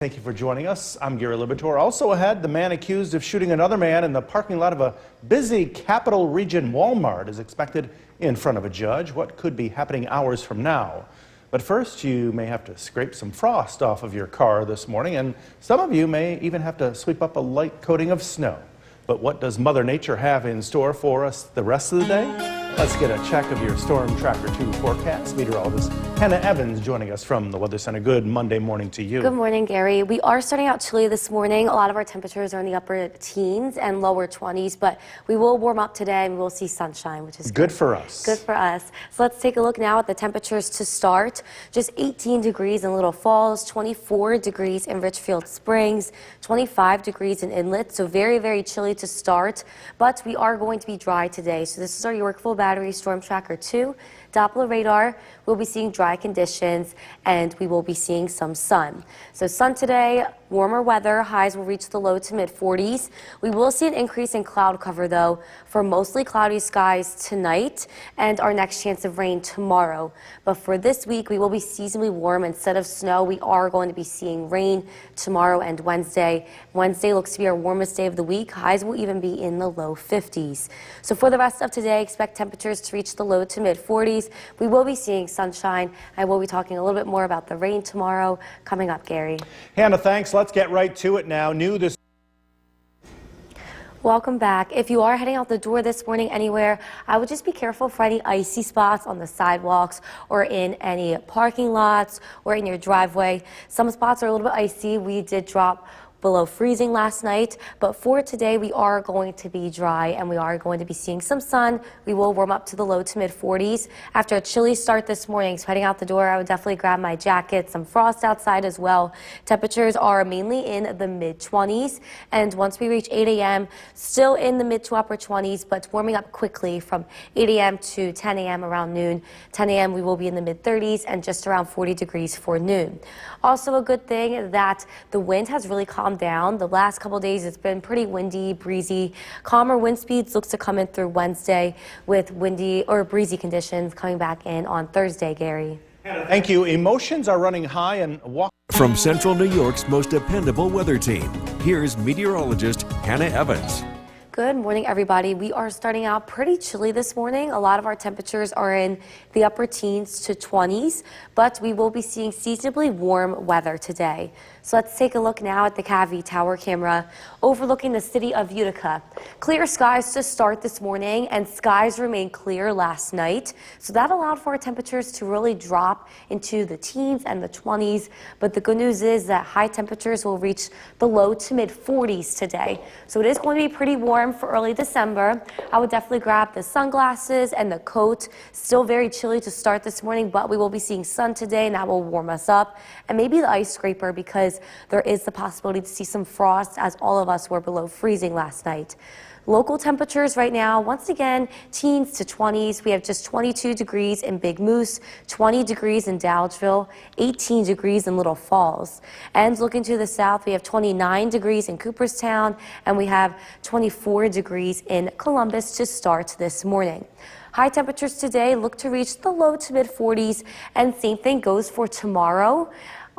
Thank you for joining us. I'm Gary Libator. Also ahead, the man accused of shooting another man in the parking lot of a busy Capital Region Walmart is expected in front of a judge. What could be happening hours from now? But first, you may have to scrape some frost off of your car this morning, and some of you may even have to sweep up a light coating of snow. But what does Mother Nature have in store for us the rest of the day? Let's get a check of your Storm Tracker 2 forecast. Meteorologist Hannah Evans joining us from the Weather Center. Good Monday morning to you. Good morning, Gary. We are starting out chilly this morning. A lot of our temperatures are in the upper teens and lower 20s, but we will warm up today and we will see sunshine, which is good for us. Good for us. So let's take a look now at the temperatures to start. Just 18 degrees in Little Falls, 24 degrees in Richfield Springs, 25 degrees in Inlet. So very, very chilly to start, but we are going to be dry today. So this is our Yorkville Battery Storm Tracker 2. Doppler radar, we'll be seeing dry conditions and we will be seeing some sun. So sun today, warmer weather, highs will reach the low to mid 40s. We will see an increase in cloud cover though for mostly cloudy skies tonight and our next chance of rain tomorrow. But for this week, we will be seasonably warm. Instead of snow, we are going to be seeing rain tomorrow and Wednesday. Wednesday looks to be our warmest day of the week. Highs will even be in the low 50s. So for the rest of today, expect temperatures to reach the low to mid 40s. We will be seeing sunshine. I will be talking a little bit more about the rain tomorrow coming up, Gary. Hannah, thanks. Let's get right to it now. New this. Welcome back. If you are heading out the door this morning anywhere, I would just be careful for any icy spots on the sidewalks or in any parking lots or in your driveway. Some spots are a little bit icy. We did drop below freezing last night, but for today we are going to be dry and we are going to be seeing some sun. We will warm up to the low to mid 40s after a chilly start this morning. So heading out the door, I would definitely grab my jacket, some frost outside as well. Temperatures are mainly in the mid 20s, and once we reach 8 a.m. still in the mid to upper 20s, but warming up quickly from 8 a.m. to 10 a.m. around noon. 10 a.m. we will be in the mid 30s and just around 40 degrees for noon. Also a good thing that the wind has really calmed down. The last couple of days it's been pretty windy, breezy. Calmer wind speeds looks to come in through Wednesday with windy or breezy conditions coming back in on Thursday, Gary. Thank you. Emotions are running high and walk. From Central New York's most dependable weather team, here's meteorologist Hannah Evans. Good morning, everybody. We are starting out pretty chilly this morning. A lot of our temperatures are in the upper teens to 20s, but we will be seeing seasonably warm weather today. So let's take a look now at the Cavi Tower camera overlooking the city of Utica. Clear skies to start this morning, and skies remained clear last night. So that allowed for our temperatures to really drop into the teens and the 20s. But the good news is that high temperatures will reach the low to mid 40s today. So it is going to be pretty warm for early December. I would definitely grab the sunglasses and the coat. Still very chilly to start this morning, but we will be seeing sun today and that will warm us up. And maybe the ice scraper because there is the possibility to see some frost as all of us were below freezing last night. Local temperatures right now, once again, teens to 20s. We have just 22 degrees in Big Moose, 20 degrees in Dowdesville, 18 degrees in Little Falls. And looking to the south, we have 29 degrees in Cooperstown, and we have 24 degrees in Columbus to start this morning. High temperatures today look to reach the low to mid 40s, and same thing goes for tomorrow.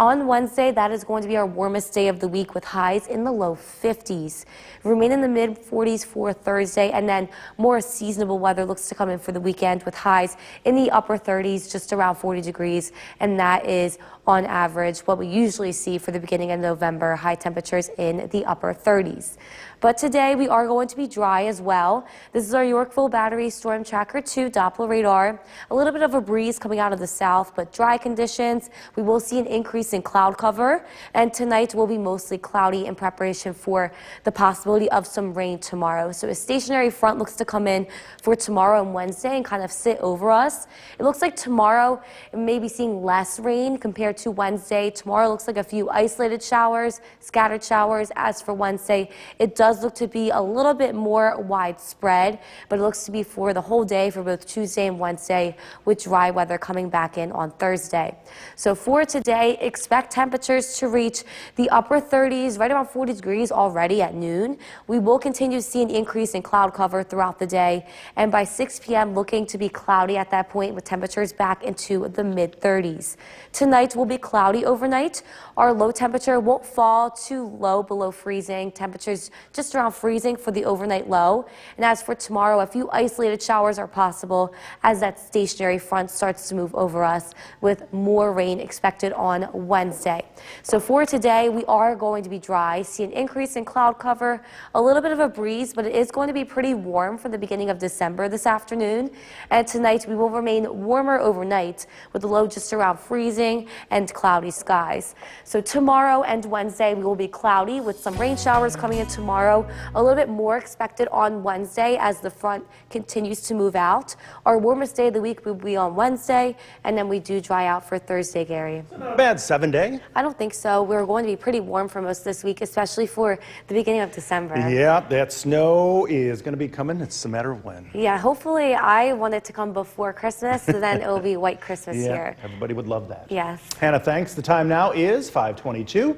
On Wednesday, that is going to be our warmest day of the week with highs in the low 50s. Remain in the mid 40s for Thursday, and then more seasonable weather looks to come in for the weekend with highs in the upper 30s, just around 40 degrees, and that is on average what we usually see for the beginning of November, high temperatures in the upper 30s. But today we are going to be dry as well. This is our Yorkville Battery Storm Tracker 2 Doppler radar. A little bit of a breeze coming out of the south, but dry conditions. We will see an increase in cloud cover, and tonight will be mostly cloudy in preparation for the possibility of some rain tomorrow. So a stationary front looks to come in for tomorrow and Wednesday and kind of sit over us. It looks like tomorrow it may be seeing less rain compared to Wednesday. Tomorrow looks like a few isolated showers, scattered showers. As for Wednesday, it does look to be a little bit more widespread, but it looks to be for the whole day for both Tuesday and Wednesday with dry weather coming back in on Thursday. So for today, expect temperatures to reach the upper 30s, right around 40 degrees already at noon. We will continue to see an increase in cloud cover throughout the day, and by 6 p.m. looking to be cloudy at that point with temperatures back into the mid-30s. Tonight will be cloudy overnight. Our low temperature won't fall too low below freezing. Temperatures just around freezing for the overnight low. And as for tomorrow, a few isolated showers are possible as that stationary front starts to move over us, with more rain expected on Wednesday. So for today, we are going to be dry. See an increase in cloud cover, a little bit of a breeze, but it is going to be pretty warm for the beginning of December this afternoon. And tonight we will remain warmer overnight with the low just around freezing and cloudy skies. So tomorrow and Wednesday we will be cloudy with some rain showers coming in tomorrow. A little bit more expected on Wednesday as the front continues to move out. Our warmest day of the week will be on Wednesday, and then we do dry out for Thursday, Gary. Not a bad 7-day. I don't think so. We're going to be pretty warm for most this week, especially for the beginning of December. Yeah, that snow is going to be coming. It's a matter of when. Yeah, hopefully I want it to come before Christmas, so then it will be white Christmas Yeah, here. everybody would love that. Yes. Hannah, thanks. The time now is 5:22.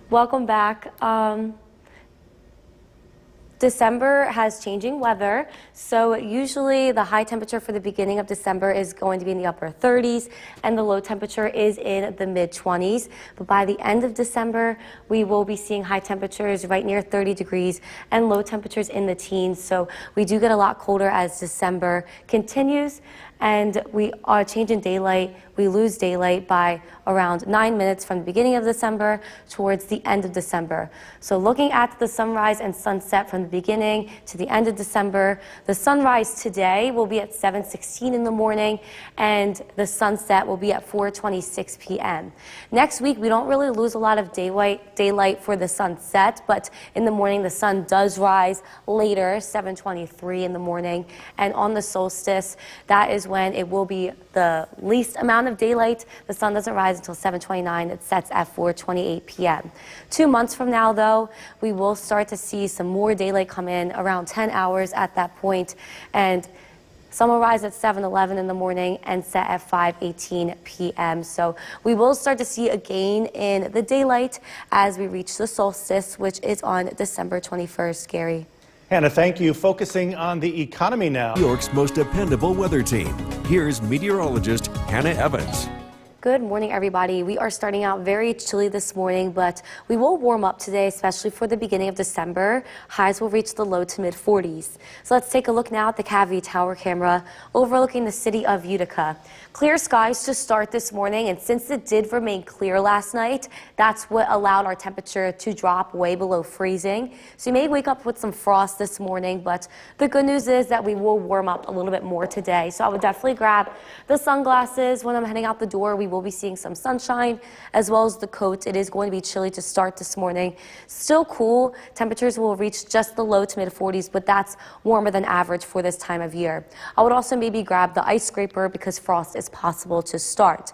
Welcome back. December has changing weather, so usually the high temperature for the beginning of December is going to be in the upper 30s and the low temperature is in the mid 20s. But by the end of December, we will be seeing high temperatures right near 30 degrees and low temperatures in the teens. So we do get a lot colder as December continues, and we are changing daylight. We lose daylight by around 9 minutes from the beginning of December towards the end of December. So looking at the sunrise and sunset from the beginning to the end of December, the sunrise today will be at 7:16 in the morning, and the sunset will be at 4:26 p.m. Next week, we don't really lose a lot of daylight for the sunset, but in the morning, the sun does rise later, 7:23 in the morning, and on the solstice, that is when it will be the least amount of daylight. The sun doesn't rise until 7:29. It sets at 4:28 p.m. 2 months from now, though, we will start to see some more daylight come in around 10 hours at that point, and sun will rise at 7:11 in the morning and set at 5:18 p.m. So we will start to see a gain in the daylight as we reach the solstice, which is on December 21st, Gary. Hannah, thank you. Focusing on the economy now. New York's most dependable weather team. Here's meteorologist Hannah Evans. Good morning, everybody. We are starting out very chilly this morning, but we will warm up today, especially for the beginning of December. Highs will reach the low to mid 40s. So let's take a look now at the Cavity Tower camera overlooking the city of Utica. Clear skies to start this morning, and since it did remain clear last night, that's what allowed our temperature to drop way below freezing. So you may wake up with some frost this morning, but the good news is that we will warm up a little bit more today. So I would definitely grab the sunglasses when I'm heading out the door. We will be seeing some sunshine as well as the coat. It is going to be chilly to start this morning. Still cool. Temperatures will reach just the low to mid 40s, but that's warmer than average for this time of year. I would also maybe grab the ice scraper because frost is possible to start.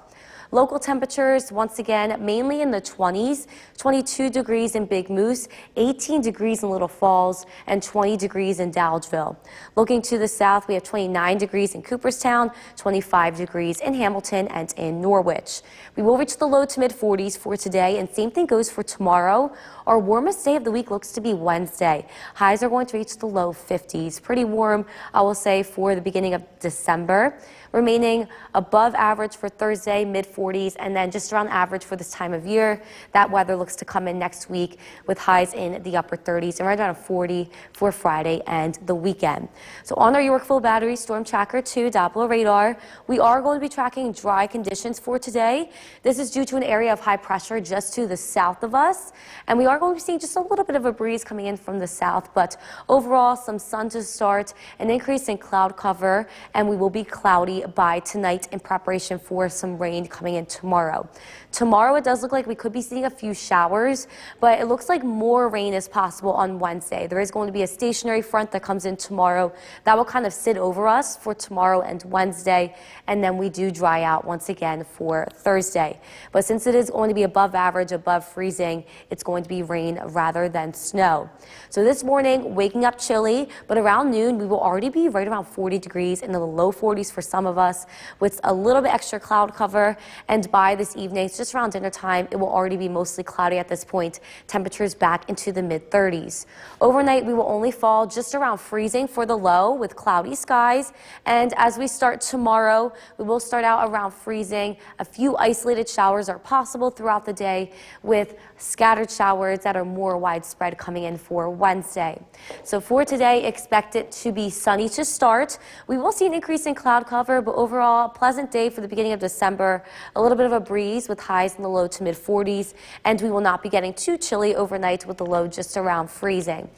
Local temperatures, once again, mainly in the 20s, 22 degrees in Big Moose, 18 degrees in Little Falls, and 20 degrees in Dowdesville. Looking to the south, we have 29 degrees in Cooperstown, 25 degrees in Hamilton and in Norwich. We will reach the low to mid 40s for today, and same thing goes for tomorrow. Our warmest day of the week looks to be Wednesday. Highs are going to reach the low 50s. Pretty warm, I will say, for the beginning of December. Remaining above average for Thursday, mid 40s, and then just around average for this time of year. That weather looks to come in next week with highs in the upper 30s and right around 40 for Friday and the weekend. So on our Yorkville Battery Storm Tracker 2 Doppler radar, we are going to be tracking dry conditions for today. This is due to an area of high pressure just to the south of us, and we are going to be seeing just a little bit of a breeze coming in from the south, but overall some sun to start, an increase in cloud cover, and we will be cloudy cloudy by tonight in preparation for some rain coming in tomorrow. Tomorrow, it does look like we could be seeing a few showers, but it looks like more rain is possible on Wednesday. There is going to be a stationary front that comes in tomorrow that will kind of sit over us for tomorrow and Wednesday, and then we do dry out once again for Thursday. But since it is going to be above average, above freezing, it's going to be rain rather than snow. So this morning, waking up chilly, but around noon, we will already be right around 40 degrees in the low 40s for some of us with a little bit extra cloud cover. And by this evening, it's just around dinner time, it will already be mostly cloudy at this point. Temperatures back into the mid 30s. Overnight, we will only fall just around freezing for the low with cloudy skies. And as we start tomorrow, we will start out around freezing. A few isolated showers are possible throughout the day with scattered showers that are more widespread coming in for Wednesday. So for today, expect it to be sunny to start. We will see an increase in cloud cover, but overall, a pleasant day for the beginning of December. A little bit of a breeze with highs in the low to mid 40s, and we will not be getting too chilly overnight with the low just around freezing.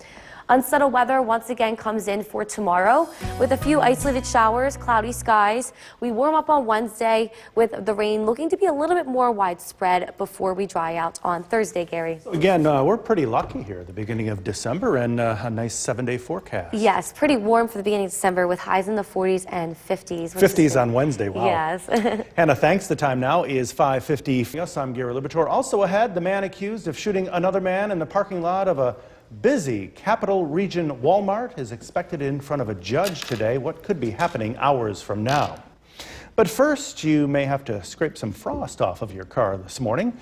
Unsettled weather once again comes in for tomorrow with a few isolated showers, cloudy skies. We warm up on Wednesday with the rain looking to be a little bit more widespread before we dry out on Thursday, Gary. Again, we're pretty lucky here at the beginning of December and a nice 7-day forecast. Yes, pretty warm for the beginning of December with highs in the 40s and 50s. 50s on Wednesday, wow. Yes. Hannah, thanks. The time now is 5:50. Yes, I'm Gary Libator. Also ahead, the man accused of shooting another man in the parking lot of a busy Capital Region Walmart is expected in front of a judge today. What could be happening hours from now? But first, you may have to scrape some frost off of your car this morning.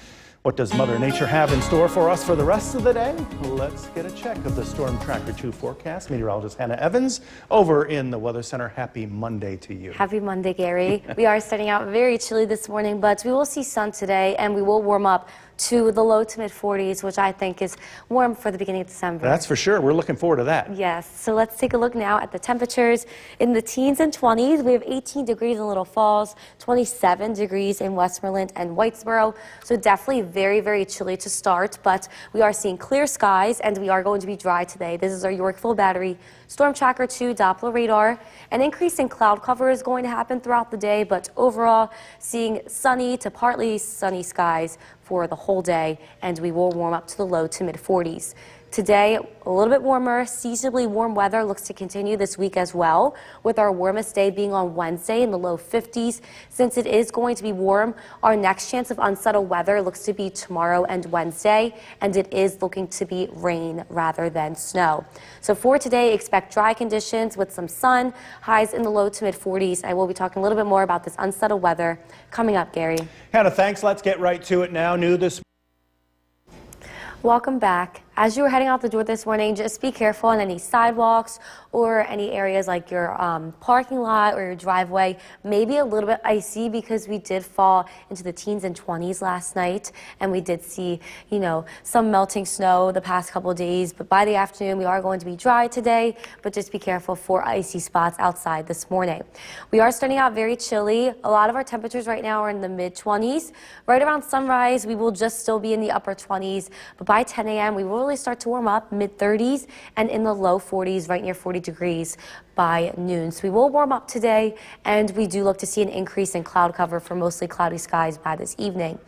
What does Mother Nature have in store for us for the rest of the day? Let's get a check of the Storm Tracker 2 forecast. Meteorologist Hannah Evans over in the Weather Center. Happy Monday to you. Happy Monday, Gary. We are starting out very chilly this morning, but we will see sun today and we will warm up to the low to mid 40s, which I think is warm for the beginning of December. That's for sure. We're looking forward to that. Yes. So let's take a look now at the temperatures in the teens and 20s. We have 18 degrees in Little Falls, 27 degrees in Westmoreland and Whitesboro. So definitely very, very chilly to start, but we are seeing clear skies and we are going to be dry today. This is our Yorkville Battery Storm Tracker 2 Doppler radar. An increase in cloud cover is going to happen throughout the day, but overall seeing sunny to partly sunny skies for the whole day, and we will warm up to the low to mid 40s. Today, a little bit warmer, seasonably warm weather looks to continue this week as well, with our warmest day being on Wednesday in the low 50s. Since it is going to be warm, our next chance of unsettled weather looks to be tomorrow and Wednesday, and it is looking to be rain rather than snow. So for today, expect dry conditions with some sun, highs in the low to mid 40s. I will be talking a little bit more about this unsettled weather coming up, Gary. Hannah, thanks. Let's get right to it now. New this. Welcome back. As you were heading out the door this morning, just be careful on any sidewalks or any areas like your parking lot or your driveway. Maybe a little bit icy because we did fall into the teens and 20s last night, and we did see, you know, some melting snow the past couple of days. But by the afternoon, we are going to be dry today, but just be careful for icy spots outside this morning. We are starting out very chilly. A lot of our temperatures right now are in the mid 20s. Right around sunrise, we will just still be in the upper 20s, but by 10 a.m., we will really start to warm up mid 30s and in the low 40s, right near 40 degrees by noon. So we will warm up today, and we do look to see an increase in cloud cover for mostly cloudy skies by this evening.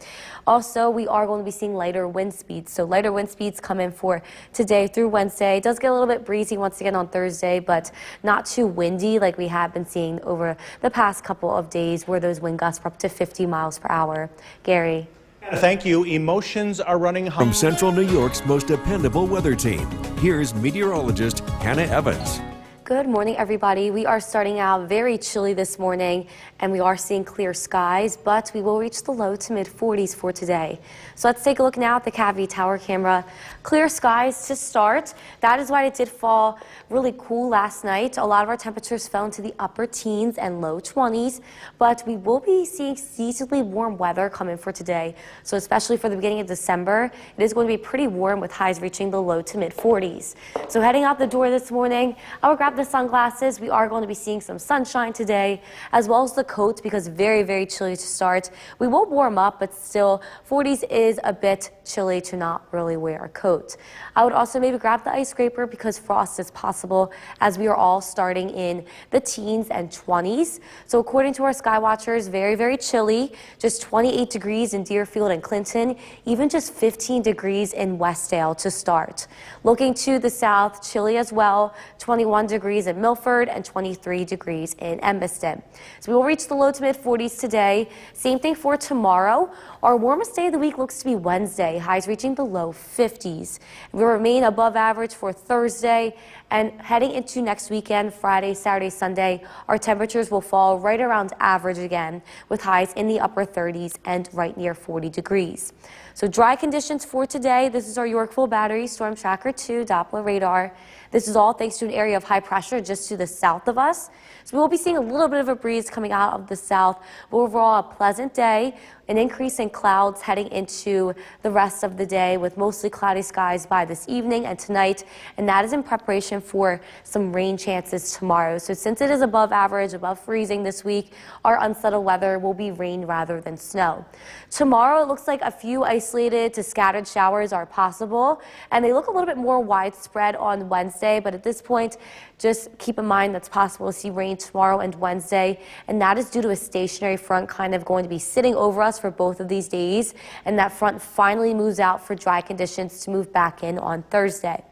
Also, we are going to be seeing lighter wind speeds. So lighter wind speeds come in for today through Wednesday. It does get a little bit breezy once again on Thursday, but not too windy like we have been seeing over the past couple of days where those wind gusts were up to 50 miles per hour. Gary. Thank you. Emotions are running high. From Central New York's most dependable weather team, here's meteorologist Hannah Evans. Good morning, everybody. We are starting out very chilly this morning, and we are seeing clear skies, but we will reach the low to mid 40s for today. So let's take a look now at the Cavity Tower camera. Clear skies to start. That is why it did fall really cool last night. A lot of our temperatures fell into the upper teens and low 20s, but we will be seeing seasonably warm weather coming for today. So especially for the beginning of December, it is going to be pretty warm with highs reaching the low to mid 40s. So heading out the door this morning, I will grab grab the sunglasses. We are going to be seeing some sunshine today, as well as the coat, because very, very chilly to start. We will warm up, but still 40s is a bit chilly to not really wear a coat. I would also maybe grab the ice scraper because frost is possible, as we are all starting in the teens and 20s. So according to our sky watchers, very, very chilly, just 28 degrees in Deerfield and Clinton, even just 15 degrees in Westdale to start. Looking to the south, chilly as well, 21 degrees in Milford and 23 degrees in Embyston. So we will reach the low to mid 40s today. Same thing for tomorrow. Our warmest day of the week looks to be Wednesday, highs reaching the low 50s. We remain above average for Thursday, and heading into next weekend, Friday, Saturday, Sunday, our temperatures will fall right around average again, with highs in the upper 30s and right near 40 degrees. So dry conditions for today. This is our Yorkville Battery Storm Tracker 2 Doppler radar. This is all thanks to an area of high pressure just to the south of us. So we will be seeing a little bit of a breeze coming out of the south, but overall a pleasant day. An increase in clouds heading into the rest of the day, with mostly cloudy skies by this evening and tonight, and that is in preparation for some rain chances tomorrow. So since it is above average, above freezing this week, our unsettled weather will be rain rather than snow. Tomorrow it looks like a few isolated to scattered showers are possible, and they look a little bit more widespread on Wednesday, but at this point just keep in mind that's possible to see rain tomorrow and Wednesday, and that is due to a stationary front kind of going to be sitting over us for both of these days, and that front finally moves out for dry conditions to move back in on Thursday.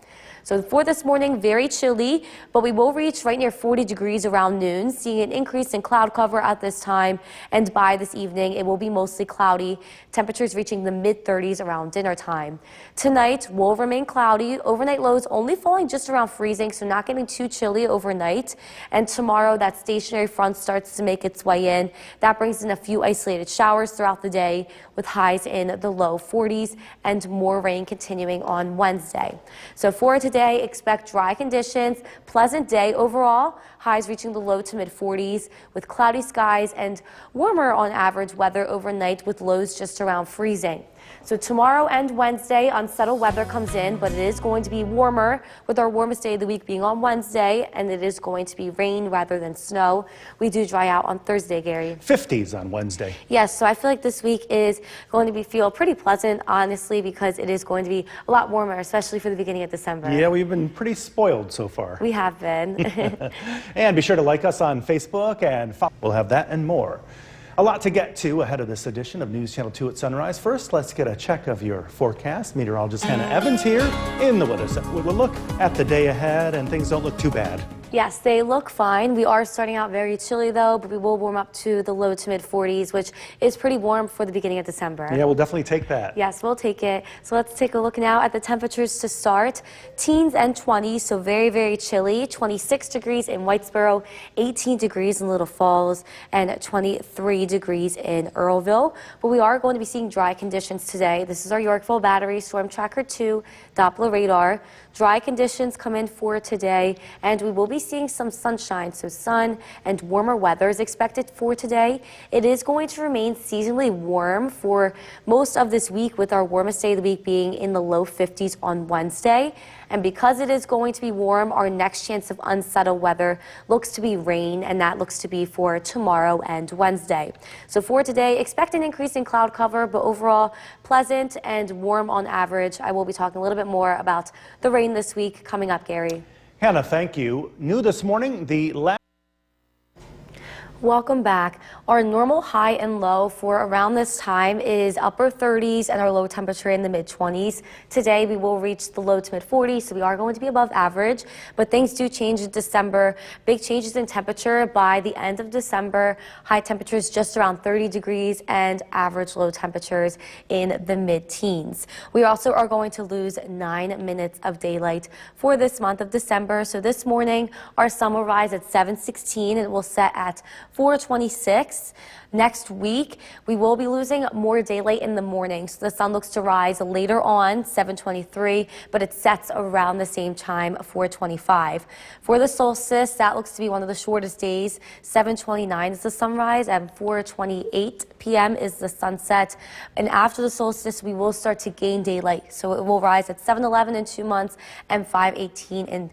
So for this morning, very chilly, but we will reach right near 40 degrees around noon, seeing an increase in cloud cover at this time, and by this evening it will be mostly cloudy, temperatures reaching the mid-30s around dinner time. Tonight will remain cloudy, overnight lows only falling just around freezing, so not getting too chilly overnight, and tomorrow that stationary front starts to make its way in. That brings in a few isolated showers throughout the day, with highs in the low 40s and more rain continuing on Wednesday. So for today, expect dry conditions, pleasant day overall, highs reaching the low to mid 40s with cloudy skies and warmer on average weather overnight, with lows just around freezing. So tomorrow and Wednesday, unsettled weather comes in, but it is going to be warmer, with our warmest day of the week being on Wednesday, and it is going to be rain rather than snow. We do dry out on Thursday, Gary. 50s on Wednesday. Yes, so I feel like this week is going to feel pretty pleasant, honestly, because it is going to be a lot warmer, especially for the beginning of December. Yeah, we've been pretty spoiled so far. We have been. And be sure to like us on Facebook and follow. We'll have that and more. A lot to get to ahead of this edition of News Channel 2 at Sunrise. First, let's get a check of your forecast. Meteorologist Hannah Evans here in the Weather Center. We'll look at the day ahead, and things don't look too bad. Yes, they look fine. We are starting out very chilly, though, but we will warm up to the low to mid 40s, which is pretty warm for the beginning of December. Yeah, we'll definitely take that. Yes, we'll take it. So let's take a look now at the temperatures to start. Teens and 20s, so very, very chilly. 26 degrees in Whitesboro, 18 degrees in Little Falls, and 23 degrees in Earlville. But we are going to be seeing dry conditions today. This is our Yorkville Battery Storm Tracker 2 Doppler radar. Dry conditions come in for today, and we will be seeing some sunshine, so sun and warmer weather is expected for today. It is going to remain seasonally warm for most of this week, with our warmest day of the week being in the low 50s on Wednesday. And because it is going to be warm, our next chance of unsettled weather looks to be rain, and that looks to be for tomorrow and Wednesday. So for today, expect an increase in cloud cover, but overall pleasant and warm on average. I will be talking a little bit more about the rain this week coming up, Gary. Hannah, thank you. New this morning, the Welcome back. Our normal high and low for around this time is upper 30s and our low temperature in the mid 20s. Today we will reach the low to mid 40s, so we are going to be above average, but things do change in December. Big changes in temperature by the end of December. High temperatures just around 30 degrees and average low temperatures in the mid teens. We also are going to lose 9 minutes of daylight for this month of December. So this morning our sun will rise at 7:16 and it will set at 426. Next week, we will be losing more daylight in the morning, so the sun looks to rise later on, 7:23, but it sets around the same time, 4:25. For the solstice, that looks to be one of the shortest days. 7:29 is the sunrise, and 4:28 p.m. is the sunset. And after the solstice, we will start to gain daylight, so it will rise at 7:11 in 2 months and 5:18 in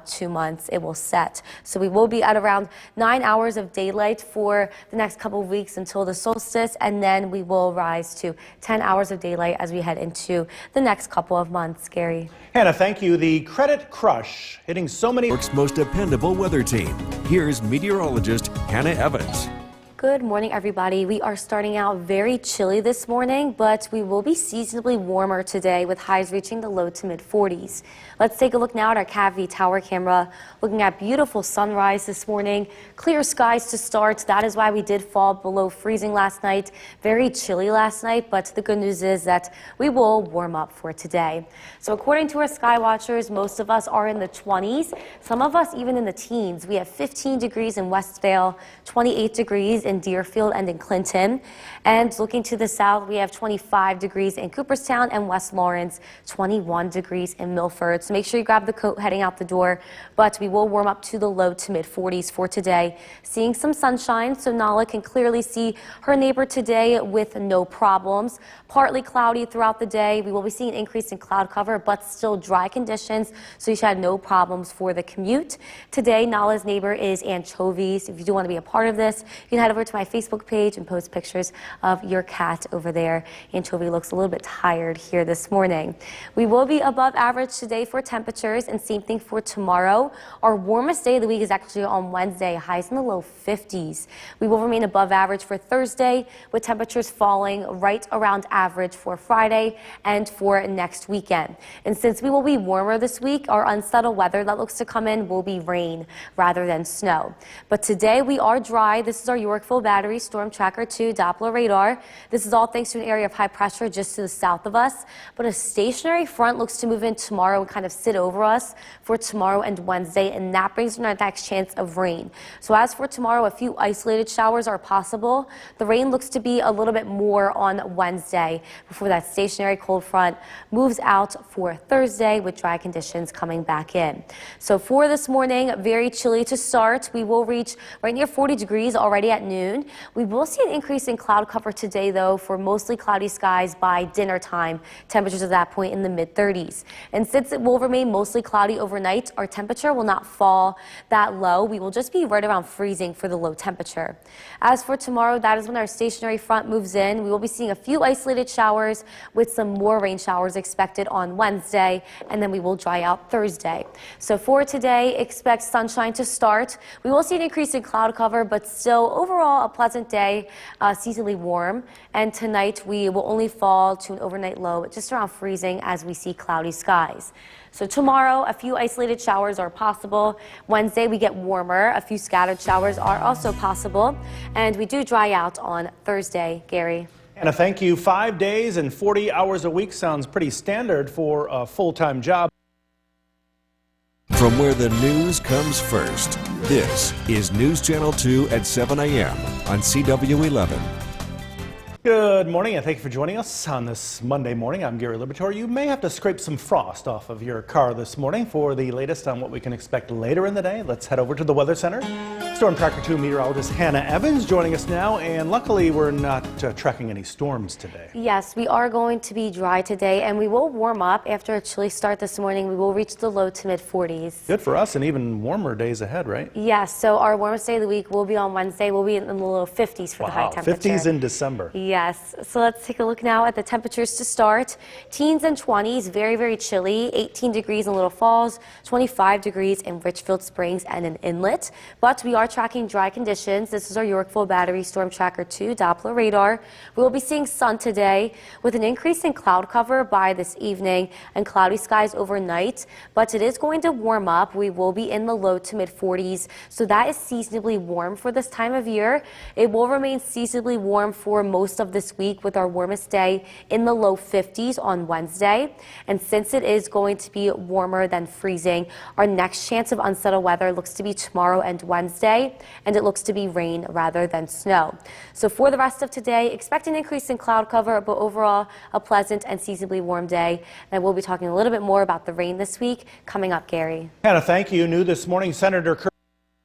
2 months. It will set. So we will be at around 9 hours of daylight for the next couple of weeks until the solstice, and then we will rise to 10 hours of daylight as we head into the next couple of months. Gary. Hannah, thank you. The credit crush hitting so many. New York's most dependable weather team. Here's meteorologist Hannah Evans. Good morning, everybody. We are starting out very chilly this morning, but we will be seasonably warmer today with highs reaching the low to mid 40s. Let's take a look now at our Cavity Tower camera, looking at beautiful sunrise this morning. Clear skies to start. That is why we did fall below freezing last night. Very chilly last night, but the good news is that we will warm up for today. So according to our sky watchers, most of us are in the 20s, some of us even in the teens. We have 15 degrees in Westvale, 28 degrees in Deerfield and in Clinton. And looking to the south, we have 25 degrees in Cooperstown and West Lawrence, 21 degrees in Milford. So make sure you grab the coat heading out the door, but we will warm up to the low to mid 40s for today. Seeing some sunshine, so Nala can clearly see her neighbor today with no problems. Partly cloudy throughout the day. We will be seeing an increase in cloud cover, but still dry conditions, so you should have no problems for the commute. Today, Nala's neighbor is anchovies. If you do want to be a part of this, you can head over to my Facebook page and post pictures of your cat over there. Anchovy looks a little bit tired here this morning. We will be above average today for temperatures, and same thing for tomorrow. Our warmest day of the week is actually on Wednesday, highs in the low 50s. We will remain above average for Thursday, with temperatures falling right around average for Friday and for next weekend. And since we will be warmer this week, our unsettled weather that looks to come in will be rain rather than snow. But today we are dry. This is our Yorkville Battery Storm Tracker 2 Doppler radar. This is all thanks to an area of high pressure just to the south of us. But a stationary front looks to move in tomorrow and kind of sit over us for tomorrow and Wednesday, and that brings our next chance of rain. So as for tomorrow, a few isolated showers are possible. The rain looks to be a little bit more on Wednesday before that stationary cold front moves out for Thursday with dry conditions coming back in. So for this morning, very chilly to start. We will reach right near 40 degrees already at noon. We will see an increase in cloud cover today, though, for mostly cloudy skies by dinner time. Temperatures at that point in the mid 30s. And since it will remain mostly cloudy overnight, our temperature will not fall that low. We will just be right around freezing for the low temperature. As for tomorrow, that is when our stationary front moves in. We will be seeing a few isolated showers with some more rain showers expected on Wednesday, and then we will dry out Thursday. So for today, expect sunshine to start. We will see an increase in cloud cover, but still overall a pleasant day, seasonally warm. And tonight we will only fall to an overnight low just around freezing as we see cloudy skies. So tomorrow, a few isolated showers are possible. Wednesday, we get warmer. A few scattered showers are also possible. And we do dry out on Thursday. Gary. Hannah, thank you. 5 days and 40 hours a week sounds pretty standard for a full-time job. From where the news comes first, this is News Channel 2 at 7 a.m. on CW11. Good morning, and thank you for joining us on this Monday morning. I'm Gary Liberatore. You may have to scrape some frost off of your car this morning. For the latest on what we can expect later in the day, let's head over to the Weather Center. Storm Tracker 2 meteorologist Hannah Evans joining us now, and luckily we're not tracking any storms today. Yes, we are going to be dry today, and we will warm up after a chilly start this morning. We will reach the low to mid 40s. Good for us, and even warmer days ahead, right? Yes, so our warmest day of the week will be on Wednesday. We'll be in the low 50s for the high temperature. 50s in December. Yes, so let's take a look now at the temperatures to start. Teens and 20s, very, very chilly. 18 degrees in Little Falls, 25 degrees in Richfield Springs and in Inlet. But we are tracking dry conditions. This is our Yorkville Battery Storm Tracker 2 Doppler radar. We will be seeing sun today with an increase in cloud cover by this evening and cloudy skies overnight. But it is going to warm up. We will be in the low to mid 40s. So that is seasonably warm for this time of year. It will remain seasonably warm for most of this week with our warmest day in the low 50s on Wednesday. And since it is going to be warmer than freezing, our next chance of unsettled weather looks to be tomorrow and Wednesday, and it looks to be rain rather than snow. So for the rest of today, expect an increase in cloud cover, but overall a pleasant and seasonably warm day. And I will be talking a little bit more about the rain this week coming up, Gary. Hannah, thank you. New this morning, Senator Kirk.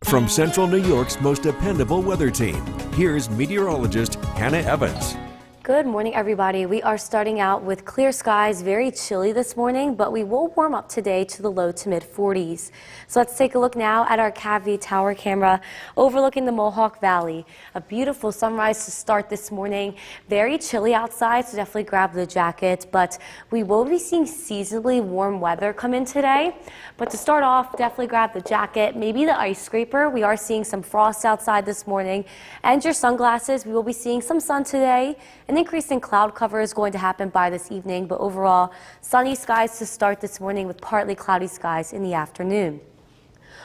From Central New York's most dependable weather team, here's meteorologist Hannah Evans. Good morning, everybody. We are starting out with clear skies, very chilly this morning, but we will warm up today to the low to mid 40s. So let's take a look now at our Cavity Tower camera overlooking the Mohawk Valley. A beautiful sunrise to start this morning. Very chilly outside, so definitely grab the jacket, but we will be seeing seasonably warm weather come in today. But to start off, definitely grab the jacket, maybe the ice scraper. We are seeing some frost outside this morning, and your sunglasses. We will be seeing some sun today. An increase in cloud cover is going to happen by this evening, but overall, sunny skies to start this morning with partly cloudy skies in the afternoon.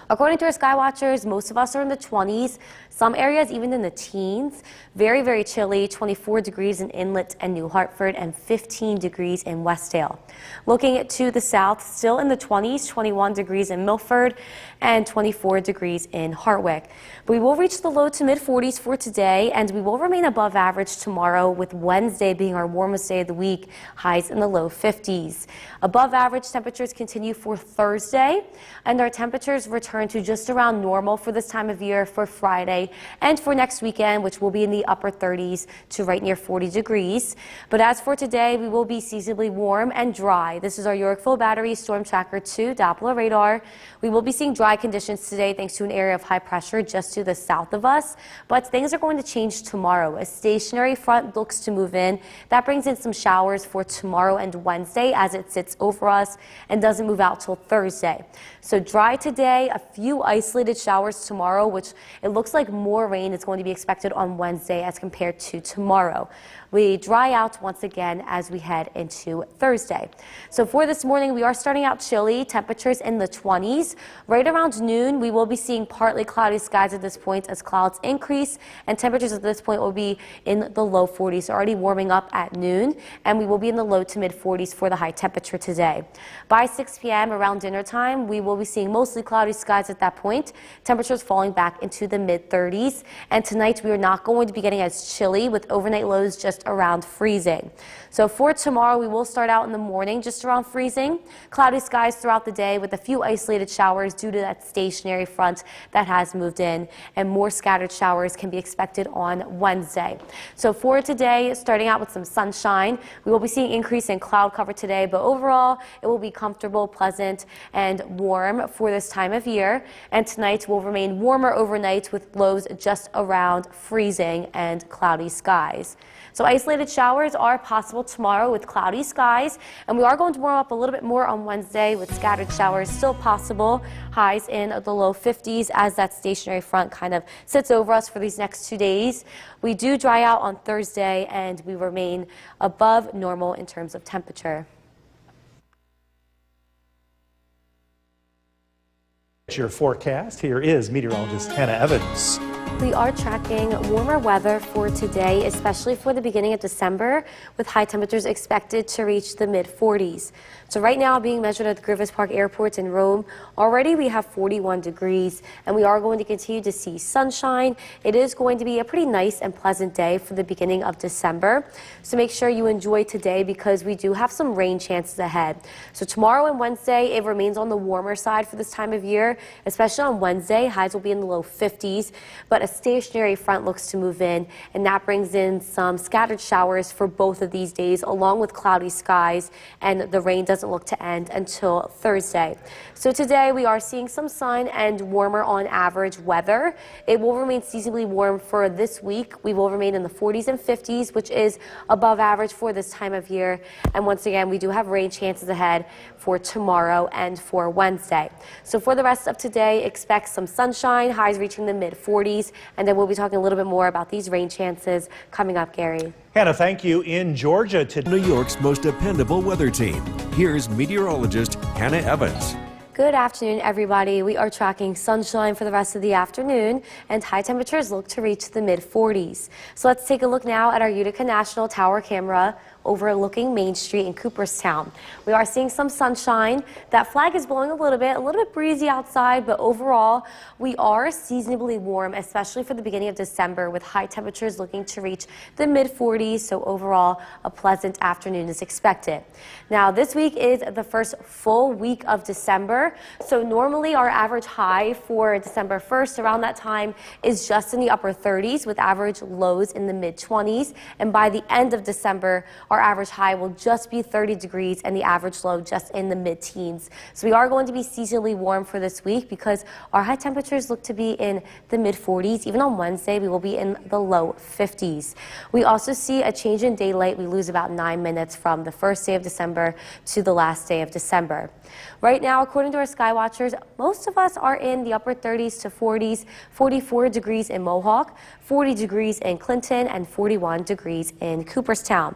According to our sky watchers, most of us are in the 20s, some areas even in the teens. Very, very chilly, 24 degrees in Inlet and New Hartford and 15 degrees in Westdale. Looking to the south, still in the 20s, 21 degrees in Milford and 24 degrees in Hartwick. We will reach the low to mid 40s for today, and we will remain above average tomorrow, with Wednesday being our warmest day of the week, highs in the low 50s. Above average temperatures continue for Thursday, and our temperatures return to just around normal for this time of year for Friday and for next weekend, which will be in the upper 30s to right near 40 degrees. But as for today, we will be seasonably warm and dry. This is our Yorkville Battery Storm Tracker 2 Doppler radar. We will be seeing dry conditions today thanks to an area of high pressure just to the south of us, but things are going to change tomorrow. A stationary front looks to move in. That brings in some showers for tomorrow and Wednesday as it sits over us and doesn't move out till Thursday. So dry today, a few isolated showers tomorrow, which it looks like more rain is going to be expected on Wednesday as compared to tomorrow. We dry out once again as we head into Thursday. So for this morning, we are starting out chilly, temperatures in the 20s. Right around noon, we will be seeing partly cloudy skies at this point as clouds increase, and temperatures at this point will be in the low 40s, already warming up at noon, and we will be in the low to mid 40s for the high temperature today. By 6 p.m. around dinner time, we will be seeing mostly cloudy skies at that point, temperatures falling back into the mid 30s, and tonight we are not going to be getting as chilly with overnight lows just around freezing. So for tomorrow, we will start out in the morning just around freezing. Cloudy skies throughout the day with a few isolated showers due to that stationary front that has moved in, and more scattered showers can be expected on Wednesday. So for today, starting out with some sunshine, we will be seeing increase in cloud cover today, but overall it will be comfortable, pleasant, and warm for this time of year. And tonight will remain warmer overnight with lows just around freezing and cloudy skies. So isolated showers are possible tomorrow with cloudy skies, and we are going to warm up a little bit more on Wednesday with scattered showers still possible. Highs in the low 50s as that stationary front kind of sits over us for these next 2 days. We do dry out on Thursday, and we remain above normal in terms of temperature. Your forecast. Here is meteorologist Hannah Evans. We are tracking warmer weather for today, especially for the beginning of December, with high temperatures expected to reach the mid 40s. So right now, being measured at the Griffith Park Airport in Rome, already we have 41 degrees, and we are going to continue to see sunshine. It is going to be a pretty nice and pleasant day for the beginning of December. So make sure you enjoy today because we do have some rain chances ahead. So tomorrow and Wednesday, it remains on the warmer side for this time of year, especially on Wednesday. Highs will be in the low 50s, but a stationary front looks to move in, and that brings in some scattered showers for both of these days, along with cloudy skies, and the rain doesn't look to end until Thursday. So today we are seeing some sun and warmer on average weather. It will remain seasonably warm for this week. We will remain in the 40s and 50s, which is above average for this time of year. And once again, we do have rain chances ahead for tomorrow and for Wednesday. So for the rest of today, expect some sunshine, highs reaching the mid 40s, and then we'll be talking a little bit more about these rain chances coming up, Gary. Hannah, thank you. In Georgia today. New York's most dependable weather team. Here's meteorologist Hannah Evans. Good afternoon, everybody. We are tracking sunshine for the rest of the afternoon, and high temperatures look to reach the mid-40s. So let's take a look now at our Utica National Tower camera overlooking Main Street in Cooperstown. We are seeing some sunshine. That flag is blowing a little bit breezy outside, but overall we are seasonably warm, especially for the beginning of December, with high temperatures looking to reach the mid-40s. So overall, a pleasant afternoon is expected. Now, this week is the first full week of December. So normally our average high for December 1st around that time is just in the upper 30s with average lows in the mid-20s. And by the end of December, our average high will just be 30 degrees and the average low just in the mid-teens. So we are going to be seasonally warm for this week because our high temperatures look to be in the mid-40s. Even on Wednesday, we will be in the low 50s. We also see a change in daylight. We lose about 9 minutes from the first day of December to the last day of December. Right now, according to our sky watchers, most of us are in the upper 30s to 40s, 44 degrees in Mohawk, 40 degrees in Clinton, and 41 degrees in Cooperstown.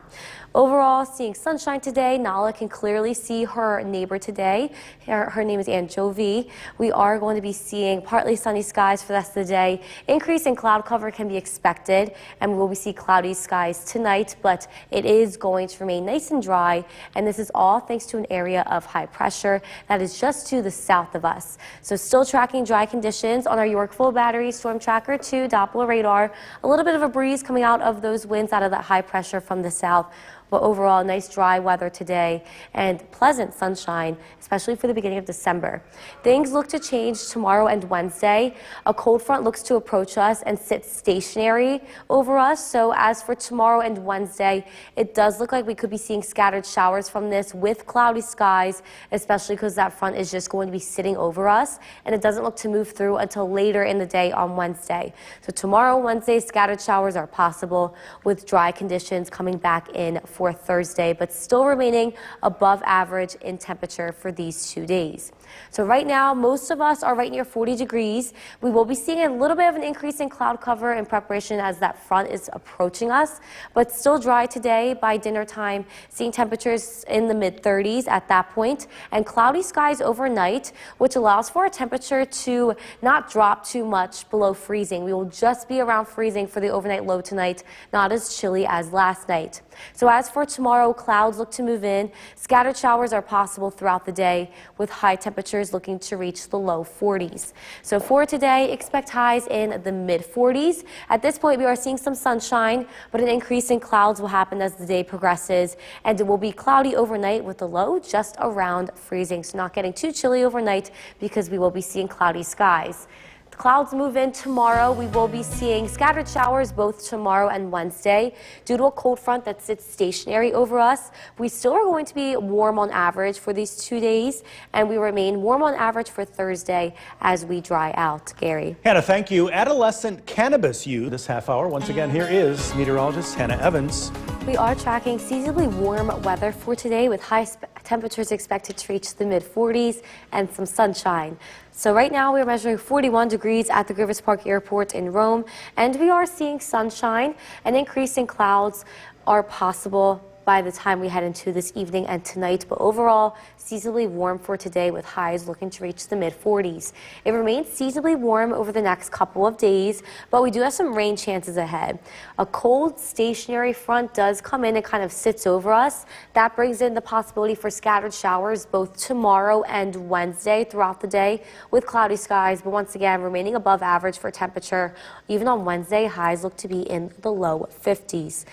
Overall, seeing sunshine today. Nala can clearly see her neighbor today. Her name is Anjovi. We are going to be seeing partly sunny skies for the rest of the day. Increase in cloud cover can be expected, and we will see cloudy skies tonight, but it is going to remain nice and dry, and this is all thanks to an area of high pressure that is just to the south of us. So still tracking dry conditions on our Yorkville Battery Storm Tracker 2 Doppler radar. A little bit of a breeze coming out of those winds out of that high pressure from the south. But overall, nice dry weather today and pleasant sunshine, especially for the beginning of December. Things look to change tomorrow and Wednesday. A cold front looks to approach us and sit stationary over us. So as for tomorrow and Wednesday, it does look like we could be seeing scattered showers from this with cloudy skies, especially because that front is just going to be sitting over us. And it doesn't look to move through until later in the day on Wednesday. So tomorrow, Wednesday, scattered showers are possible with dry conditions coming back in for Thursday, but still remaining above average in temperature for these 2 days. So right now, most of us are right near 40 degrees. We will be seeing a little bit of an increase in cloud cover in preparation as that front is approaching us, but still dry today by dinner time, seeing temperatures in the mid-30s at that point, and cloudy skies overnight, which allows for a temperature to not drop too much below freezing. We will just be around freezing for the overnight low tonight, not as chilly as last night. So as for tomorrow, clouds look to move in. Scattered showers are possible throughout the day with high temperatures looking to reach the low 40s. So for today, expect highs in the mid-40s. At this point, we are seeing some sunshine, but an increase in clouds will happen as the day progresses, and it will be cloudy overnight with the low just around freezing. So not getting too chilly overnight because we will be seeing cloudy skies. Clouds move in tomorrow. We will be seeing scattered showers both tomorrow and Wednesday due to a cold front that sits stationary over us. We still are going to be warm on average for these 2 days, and we remain warm on average for Thursday as we dry out. Gary. Hannah, thank you. Adolescent cannabis use this half hour. Once again, here is meteorologist Hannah Evans. We are tracking seasonably warm weather for today with high temperatures expected to reach the mid-40s and some sunshine. So right now we're measuring 41 degrees at the Griffith Park Airport in Rome, and we are seeing sunshine. An increase in clouds are possible by the time we head into this evening and tonight, but overall seasonably warm for today with highs looking to reach the mid-40s. It remains seasonably warm over the next couple of days, but we do have some rain chances ahead. A cold stationary front does come in and kind of sits over us. That brings in the possibility for scattered showers both tomorrow and Wednesday throughout the day with cloudy skies, but once again remaining above average for temperature. Even on Wednesday, highs look to be in the low 50s.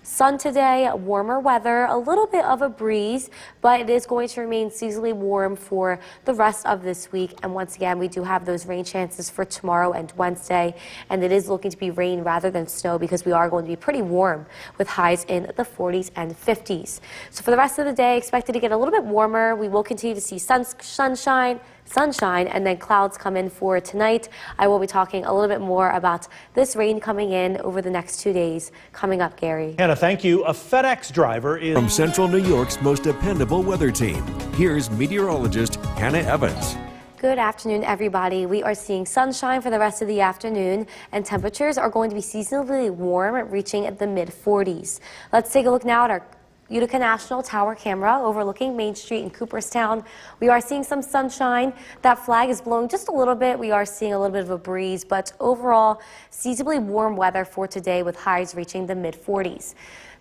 Sun today, warmer weather, a little bit of a breeze, but it is going to remain seasonally warm for the rest of this week. And once again, we do have those rain chances for tomorrow and Wednesday, and it is looking to be rain rather than snow because we are going to be pretty warm with highs in the 40s and 50s. So for the rest of the day, expected to get a little bit warmer. We will continue to see sunshine, and then clouds come in for tonight. I will be talking a little bit more about this rain coming in over the next 2 days. Coming up, Gary. Hannah, thank you. A FedEx driver is From Central New York's most dependable weather team, here's meteorologist Hannah Evans. Good afternoon, everybody. We are seeing sunshine for the rest of the afternoon, and temperatures are going to be seasonably warm, reaching the mid-40s. Let's take a look now at our Utica National Tower camera overlooking Main Street in Cooperstown. We are seeing some sunshine. That flag is blowing just a little bit. We are seeing a little bit of a breeze, but overall, seasonably warm weather for today with highs reaching the mid-40s.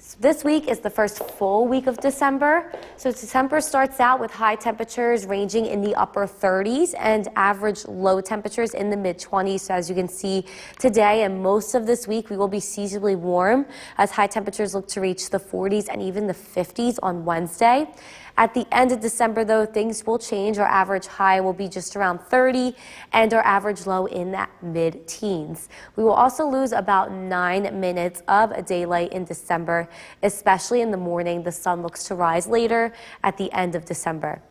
So this week is the first full week of December. So December starts out with high temperatures ranging in the upper 30s and average low temperatures in the mid-20s. So as you can see today and most of this week, we will be seasonably warm as high temperatures look to reach the 40s and even the 50s on Wednesday. At the end of December, though, things will change. Our average high will be just around 30 and our average low in that mid-teens. We will also lose about 9 minutes of daylight in December, especially in the morning. The sun looks to rise later at the end of December.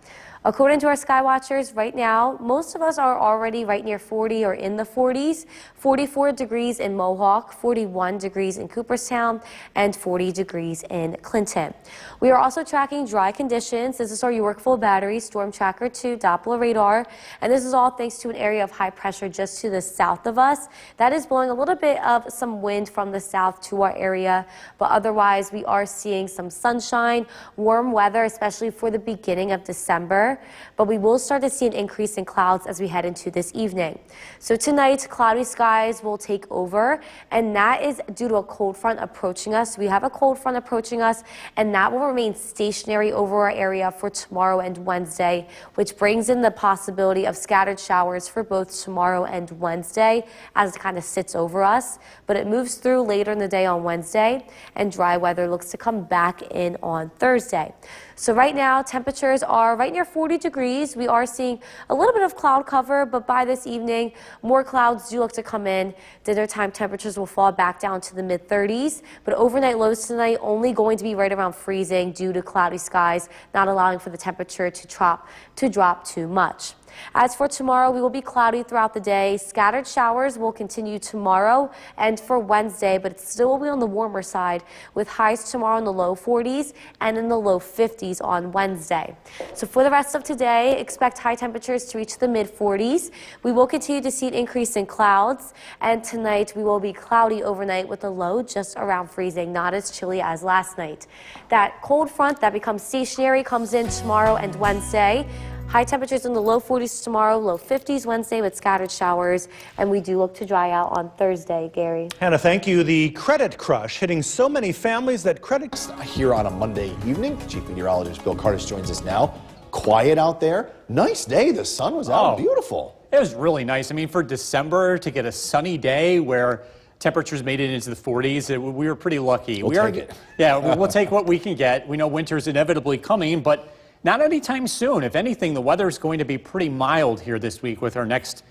According to our sky watchers, right now, most of us are already right near 40 or in the 40s. 44 degrees in Mohawk, 41 degrees in Cooperstown, and 40 degrees in Clinton. We are also tracking dry conditions. This is our Yorkville Battery Storm Tracker 2 Doppler radar, and this is all thanks to an area of high pressure just to the south of us. That is blowing a little bit of some wind from the south to our area, but otherwise we are seeing some sunshine, warm weather, especially for the beginning of December. But we will start to see an increase in clouds as we head into this evening. So tonight, cloudy skies will take over, and that is due to a cold front approaching us. We have a cold front approaching us, and that will remain stationary over our area for tomorrow and Wednesday, which brings in the possibility of scattered showers for both tomorrow and Wednesday as it kind of sits over us. But it moves through later in the day on Wednesday, and dry weather looks to come back in on Thursday. So right now, temperatures are right near 40 degrees. We are seeing a little bit of cloud cover, but by this evening, more clouds do look to come in. Dinner time temperatures will fall back down to the mid-30s, but overnight lows tonight only going to be right around freezing due to cloudy skies, not allowing for the temperature to drop too much. As for tomorrow, we will be cloudy throughout the day. Scattered showers will continue tomorrow and for Wednesday, but it still will be on the warmer side with highs tomorrow in the low 40s and in the low 50s on Wednesday. So for the rest of today, expect high temperatures to reach the mid-40s. We will continue to see an increase in clouds, and tonight we will be cloudy overnight with a low just around freezing, not as chilly as last night. That cold front that becomes stationary comes in tomorrow and Wednesday. High temperatures in the low 40s tomorrow, low 50s Wednesday with scattered showers, and we do look to dry out on Thursday, Gary. Hannah, thank you. The credit crush hitting so many families that credit... Here on a Monday evening, Chief Meteorologist Bill Curtis joins us now. Quiet out there. Nice day. The sun was out. Beautiful. It was really nice. I mean, for December to get a sunny day where temperatures made it into the 40s, we were pretty lucky. We'll take it. Yeah, we'll take what we can get. We know winter's inevitably coming, but not anytime soon. If anything, the weather is going to be pretty mild here this week with our next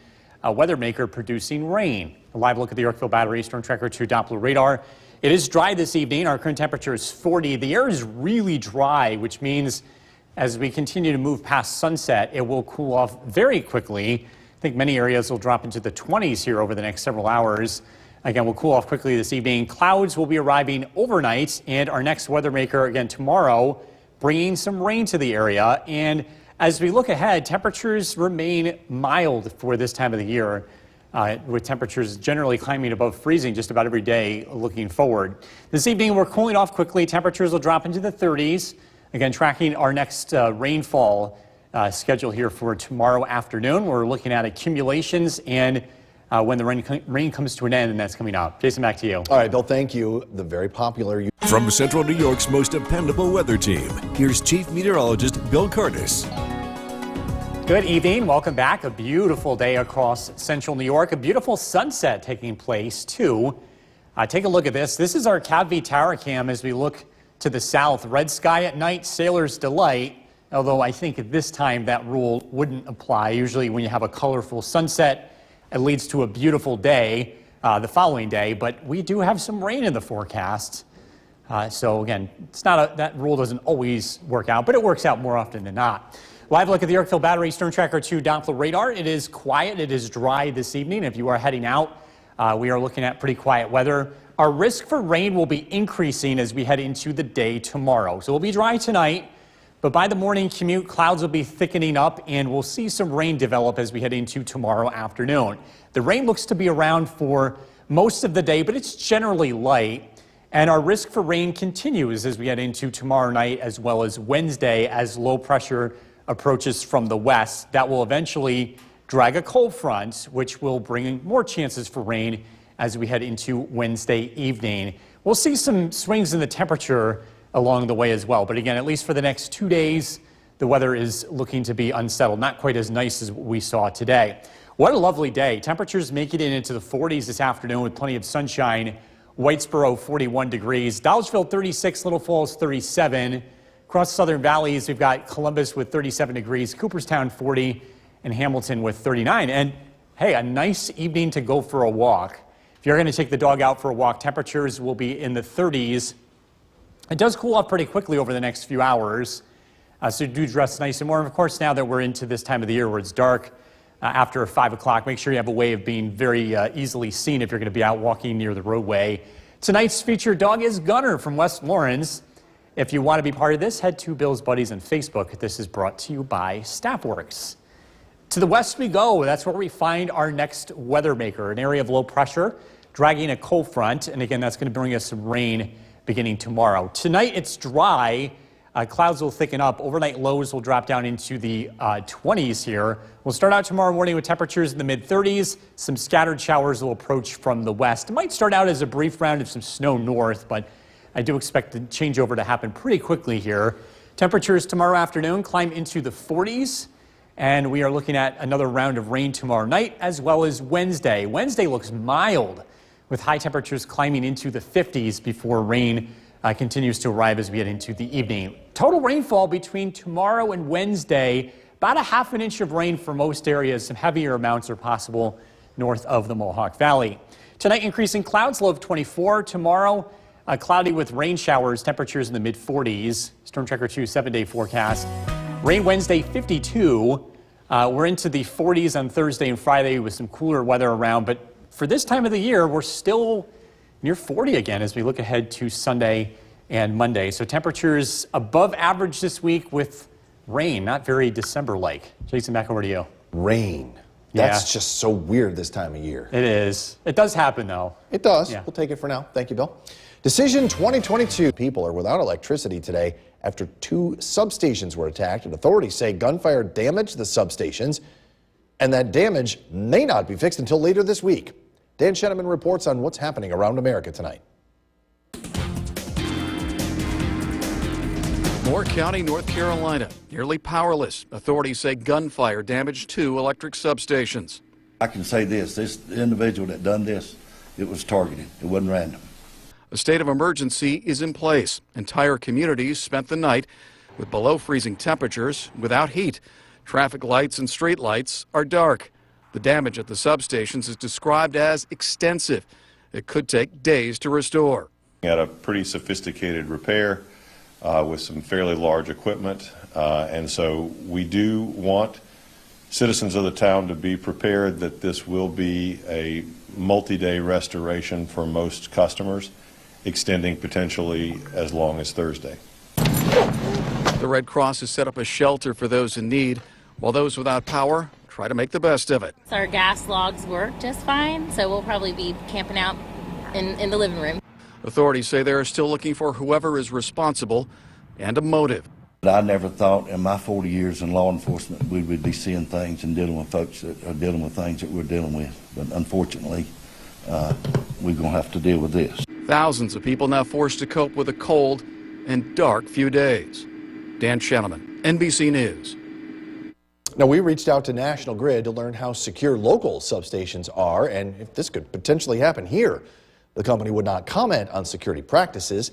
weather maker producing rain. A live look at the Yorkville Battery Storm Tracker 2 Doppler radar. It is dry this evening. Our current temperature is 40. The air is really dry, which means as we continue to move past sunset, it will cool off very quickly. I think many areas will drop into the 20s here over the next several hours. Again, we'll cool off quickly this evening. Clouds will be arriving overnight, and our next weather maker again tomorrow, bringing some rain to the area. And as we look ahead, temperatures remain mild for this time of the year, with temperatures generally climbing above freezing just about every day looking forward. This evening, we're cooling off quickly. Temperatures will drop into the 30s. Again, tracking our next rainfall schedule here for tomorrow afternoon. We're looking at accumulations and when the rain comes to an end, and that's coming up. Jason, back to you. All right, Bill, thank you. The very popular... From Central New York's most dependable weather team, here's Chief Meteorologist Bill Curtis. Good evening. Welcome back. A beautiful day across Central New York. A beautiful sunset taking place, too. Take a look at this. This is our CAVV Tower Cam as we look to the south. Red sky at night, sailor's delight. Although I think at this time that rule wouldn't apply. Usually when you have a colorful sunset, it leads to a beautiful day the following day, but we do have some rain in the forecast. So again, it's not that rule doesn't always work out, but it works out more often than not. Live look at the Yorkville Battery Storm Tracker 2 Doppler radar. It is quiet. It is dry this evening. If you are heading out, we are looking at pretty quiet weather. Our risk for rain will be increasing as we head into the day tomorrow. So it'll be dry tonight. But by the morning commute, clouds will be thickening up, and we'll see some rain develop as we head into tomorrow afternoon. The rain looks to be around for most of the day, but it's generally light. And our risk for rain continues as we head into tomorrow night as well as Wednesday as low pressure approaches from the west. That will eventually drag a cold front, which will bring in more chances for rain as we head into Wednesday evening. We'll see some swings in the temperature along the way as well. But again, at least for the next 2 days, the weather is looking to be unsettled. Not quite as nice as what we saw today. What a lovely day. Temperatures make it into the 40s this afternoon with plenty of sunshine. Whitesboro, 41 degrees. Dolgeville, 36. Little Falls, 37. Across the Southern Valleys, we've got Columbus with 37 degrees. Cooperstown, 40. And Hamilton with 39. And hey, a nice evening to go for a walk. If you're going to take the dog out for a walk, temperatures will be in the 30s. It does cool off pretty quickly over the next few hours. So do dress nice and warm. Of course, now that we're into this time of the year where it's dark after 5 o'clock, make sure you have a way of being very easily seen if you're going to be out walking near the roadway. Tonight's featured dog is Gunner from West Lawrence. If you want to be part of this, head to Bill's Buddies on Facebook. This is brought to you by Staffworks. To the west we go. That's where we find our next weather maker, an area of low pressure dragging a cold front. And again, that's going to bring us some rain beginning tomorrow. Tonight it's dry. Clouds will thicken up. Overnight lows will drop down into the 20s here. We'll start out tomorrow morning with temperatures in the mid-30s. Some scattered showers will approach from the west. It might start out as a brief round of some snow north, but I do expect the changeover to happen pretty quickly here. Temperatures tomorrow afternoon climb into the 40s. And we are looking at another round of rain tomorrow night as well as Wednesday. Wednesday looks mild with high temperatures climbing into the 50s before rain continues to arrive as we get into the evening. Total rainfall between tomorrow and Wednesday, about a ½ an inch of rain for most areas. Some heavier amounts are possible north of the Mohawk Valley. Tonight, increasing clouds, low of 24. Tomorrow, cloudy with rain showers, temperatures in the mid-40s. Storm Tracker 2 7-day forecast. Rain Wednesday, 52. We're into the 40s on Thursday and Friday with some cooler weather around. But for this time of the year, we're still near 40 again as we look ahead to Sunday and Monday. So temperatures above average this week with rain, not very December-like. Jason, back over to you. Rain. That's just so weird this time of year. It is. It does happen, though. It does. Yeah. We'll take it for now. Thank you, Bill. Decision 2022. People are without electricity today after 2 substations were attacked, and authorities say gunfire damaged the substations, and that damage may not be fixed until later this week. Dan Sheneman reports on what's happening around America tonight. Moore County, North Carolina, nearly powerless. Authorities say gunfire damaged 2 electric substations. I can say this individual that done this, it was targeted. It wasn't random. A state of emergency is in place. Entire communities spent the night with below freezing temperatures, without heat. Traffic lights and street lights are dark. The damage at the substations is described as extensive. It could take days to restore. At a pretty sophisticated repair with some fairly large equipment, and so we do want citizens of the town to be prepared that this will be a multi-day restoration for most customers, extending potentially as long as Thursday. The Red Cross has set up a shelter for those in need, while those without power try to make the best of it. Our gas logs work just fine, so we'll probably be camping out in the living room. Authorities say they are still looking for whoever is responsible and a motive. I never thought in my 40 years in law enforcement we would be seeing things and dealing with folks that are dealing with things that we're dealing with. But unfortunately, we're going to have to deal with this. Thousands of people now forced to cope with a cold and dark few days. Dan Sheneman, NBC News. Now, we reached out to National Grid to learn how secure local substations are and if this could potentially happen here. The company would not comment on security practices.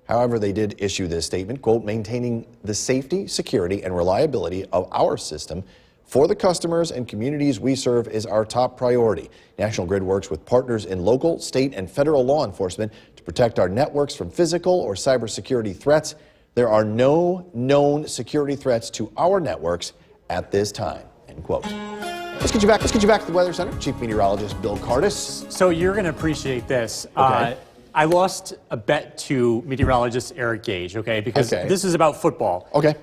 However, they did issue this statement, quote, maintaining the safety, security, and reliability of our system for the customers and communities we serve is our top priority. National Grid works with partners in local, state, and federal law enforcement to protect our networks from physical or cybersecurity threats. There are no known security threats to our networks at this time, end quote. Let's get you back to the Weather Center. Chief Meteorologist Bill Cardis. So you're going to appreciate this. Okay. I lost a bet to meteorologist Eric Gage, okay? Because this is about football. Okay.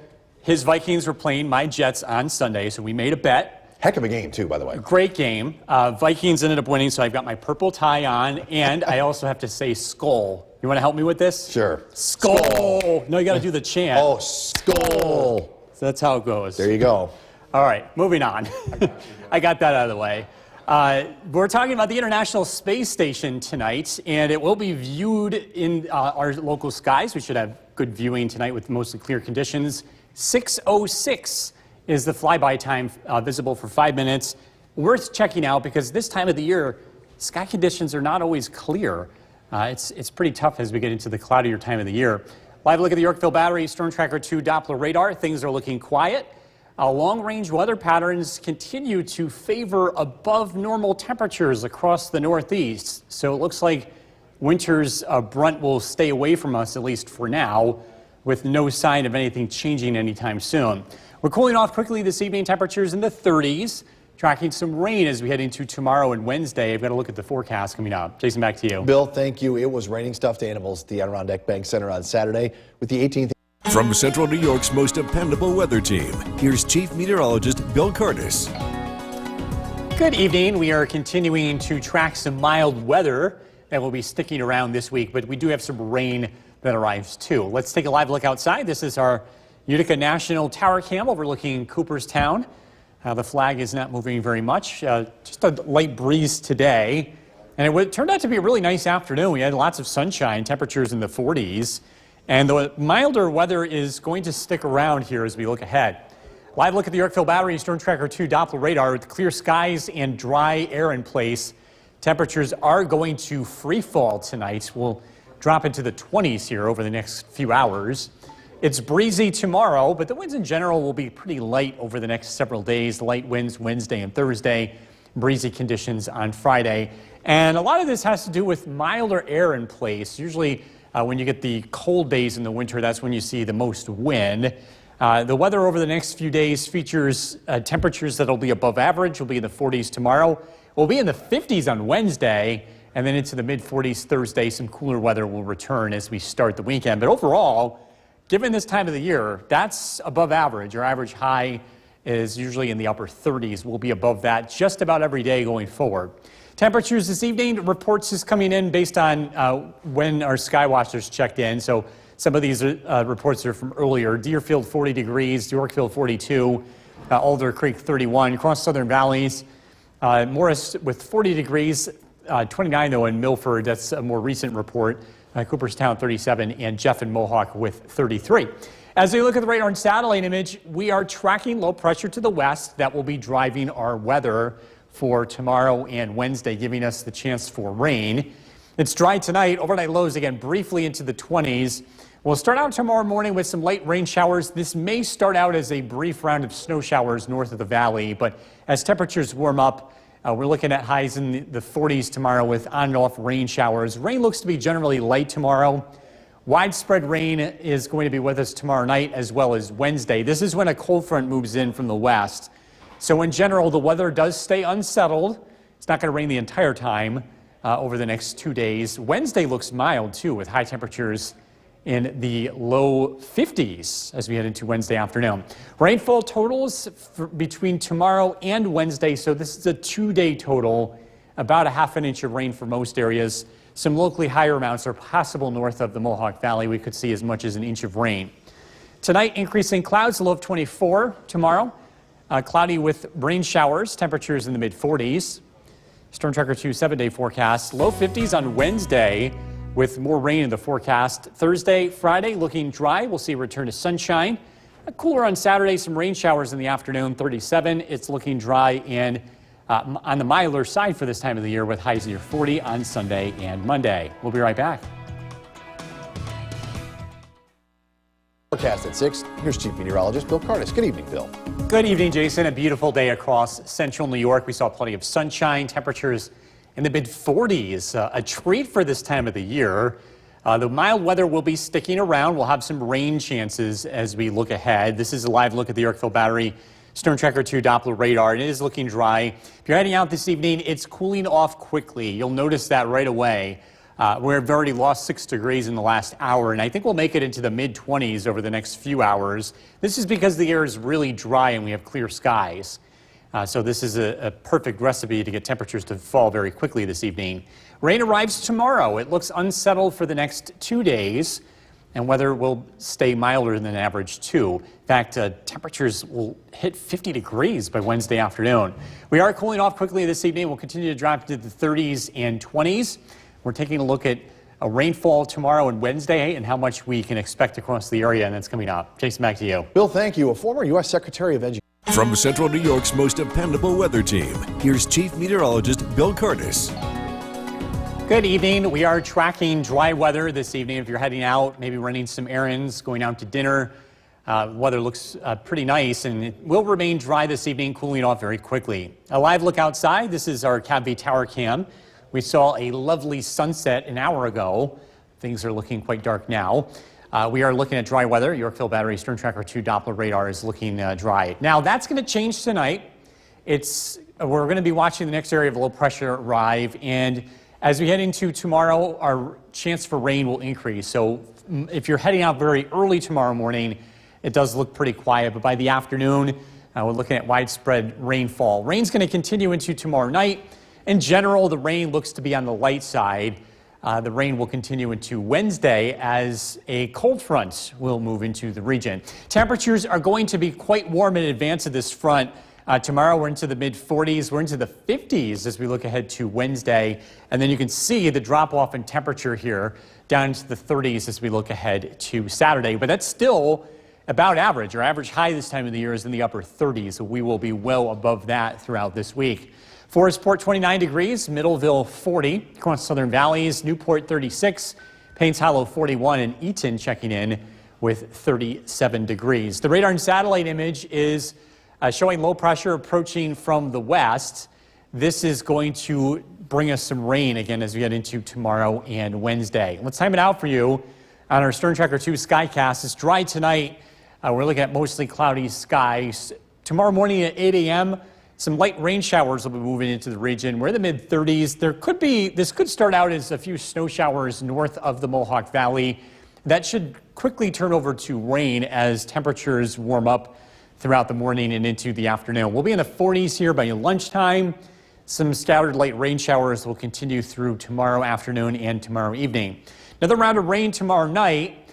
His Vikings were playing my Jets on Sunday, so we made a bet. Heck of a game, too, by the way. Great game. Vikings ended up winning, so I've got my purple tie on, and I also have to say Skull. You want to help me with this? Sure. Skull. No, you got to do the chant. Oh, Skull. So that's how it goes. There you go. All right, moving on. I got that out of the way. We're talking about the International Space Station tonight, and it will be viewed in our local skies. We should have good viewing tonight with mostly clear conditions. 6:06 is the flyby time, visible for 5 minutes. Worth checking out because this time of the year, sky conditions are not always clear. It's pretty tough as we get into the cloudier time of the year. Live look at the Yorkville Battery Storm Tracker 2 Doppler radar. Things are looking quiet. Long-range weather patterns continue to favor above normal temperatures across the Northeast. So it looks like winter's brunt will stay away from us, at least for now, with no sign of anything changing anytime soon. We're cooling off quickly this evening, temperatures in the 30s, tracking some rain as we head into tomorrow and Wednesday. I've got to look at the forecast coming up. Jason, back to you. Bill, thank you. It was raining stuffed animals at the Adirondack Bank Center on Saturday with the 18th. From Central New York's most dependable weather team, here's Chief Meteorologist Bill Curtis. Good evening. We are continuing to track some mild weather that will be sticking around this week, but we do have some rain that arrives too. Let's take a live look outside. This is our Utica National Tower Cam overlooking Cooperstown. The flag is not moving very much, just a light breeze today. And it turned out to be a really nice afternoon. We had lots of sunshine, temperatures in the 40s. And the milder weather is going to stick around here as we look ahead. Live look at the Yorkville Battery Storm Tracker 2 Doppler radar with clear skies and dry air in place. Temperatures are going to free fall tonight. We'll drop into the 20s here over the next few hours. It's breezy tomorrow, but the winds in general will be pretty light over the next several days. Light winds Wednesday and Thursday, breezy conditions on Friday. And a lot of this has to do with milder air in place. Usually when you get the cold days in the winter, that's when you see the most wind. The weather over the next few days features temperatures that will be above average. Will be in the 40s tomorrow. We'll be in the 50s on Wednesday, and then into the mid-40s Thursday. Some cooler weather will return as we start the weekend. But overall, given this time of the year, that's above average. Our average high is usually in the upper 30s. We'll be above that just about every day going forward. Temperatures this evening, reports is coming in based on when our sky watchers checked in. So some of these reports are from earlier. Deerfield 40 degrees, Yorkville 42, Alder Creek 31, across Southern Valleys. Morris with 40 degrees, 29 though in Milford. That's a more recent report. Cooperstown 37, and Jeff and Mohawk with 33. As we look at the radar and satellite image, we are tracking low pressure to the west that will be driving our weather for tomorrow and Wednesday, giving us the chance for rain. It's dry tonight. Overnight lows again briefly into the 20s. We'll start out tomorrow morning with some light rain showers. This may start out as a brief round of snow showers north of the valley, but as temperatures warm up, we're looking at highs in the 40s tomorrow with on and off rain showers. Rain looks to be generally light tomorrow. Widespread rain is going to be with us tomorrow night as well as Wednesday. This is when a cold front moves in from the west. So in general, the weather does stay unsettled. It's not going to rain the entire time over the next 2 days. Wednesday looks mild too, with high temperatures in the low 50s as we head into Wednesday afternoon. Rainfall totals between tomorrow and Wednesday, so this is a 2-day total, about a ½ an inch of rain for most areas. Some locally higher amounts are possible north of the Mohawk Valley. We could see as much as an inch of rain. Tonight, increasing clouds, low of 24. Tomorrow, cloudy with rain showers, temperatures in the mid-40s. Storm Tracker 2 7-day forecast, low 50s on Wednesday, with more rain in the forecast. Thursday, Friday, looking dry. We'll see a return to sunshine. Cooler on Saturday, some rain showers in the afternoon, 37. It's looking dry and on the milder side for this time of the year with highs near 40 on Sunday and Monday. We'll be right back. Forecast at 6. Here's Chief Meteorologist Bill Curtis. Good evening, Bill. Good evening, Jason. A beautiful day across central New York. We saw plenty of sunshine, temperatures in the mid-40s, a treat for this time of the year. The mild weather will be sticking around. We'll have some rain chances as we look ahead. This is a live look at the Yorkville Battery Storm Tracker 2 Doppler radar. It is looking dry. If you're heading out this evening, it's cooling off quickly. You'll notice that right away. We've already lost 6 degrees in the last hour, and I think we'll make it into the mid-20s over the next few hours. This is because the air is really dry and we have clear skies. So this is a perfect recipe to get temperatures to fall very quickly this evening. Rain arrives tomorrow. It looks unsettled for the next 2 days, and weather will stay milder than average too. In fact, temperatures will hit 50 degrees by Wednesday afternoon. We are cooling off quickly this evening. We'll continue to drop to the 30s and 20s. We're taking a look at a rainfall tomorrow and Wednesday and how much we can expect across the area, and that's coming up. Jason, back to you. Bill, thank you. A former U.S. Secretary of Education. From Central New York's most dependable weather team, here's Chief Meteorologist Bill Curtis. Good evening. We are tracking dry weather this evening. If you're heading out, maybe running some errands, going out to dinner, weather looks pretty nice, and it will remain dry this evening, cooling off very quickly. A live look outside. This is our CABV Tower Cam. We saw a lovely sunset an hour ago. Things are looking quite dark now. We are looking at dry weather. Yorkville Battery Stern Tracker 2 Doppler radar is looking dry. Now, that's going to change tonight. We're going to be watching the next area of low pressure arrive, and as we head into tomorrow, our chance for rain will increase. So if you're heading out very early tomorrow morning, it does look pretty quiet, but by the afternoon, we're looking at widespread rainfall. Rain's going to continue into tomorrow night. In general, the rain looks to be on the light side. The rain will continue into Wednesday as a cold front will move into the region. Temperatures are going to be quite warm in advance of this front. Tomorrow we're into the mid-40s. We're into the 50s as we look ahead to Wednesday. And then you can see the drop-off in temperature here down into the 30s as we look ahead to Saturday. But that's still about average. Our average high this time of the year is in the upper 30s, so we will be well above that throughout this week. Forestport 29 degrees, Middleville 40, across Southern Valleys, Newport 36, Paynes Hollow 41, and Eaton checking in with 37 degrees. The radar and satellite image is showing low pressure approaching from the west. This is going to bring us some rain again as we get into tomorrow and Wednesday. Let's time it out for you on our Stern Tracker 2 Skycast. It's dry tonight. We're looking at mostly cloudy skies. Tomorrow morning at 8 a.m., some light rain showers will be moving into the region. We're in the mid-30s. This could start out as a few snow showers north of the Mohawk Valley. That should quickly turn over to rain as temperatures warm up throughout the morning and into the afternoon. We'll be in the 40s here by lunchtime. Some scattered light rain showers will continue through tomorrow afternoon and tomorrow evening. Another round of rain tomorrow night.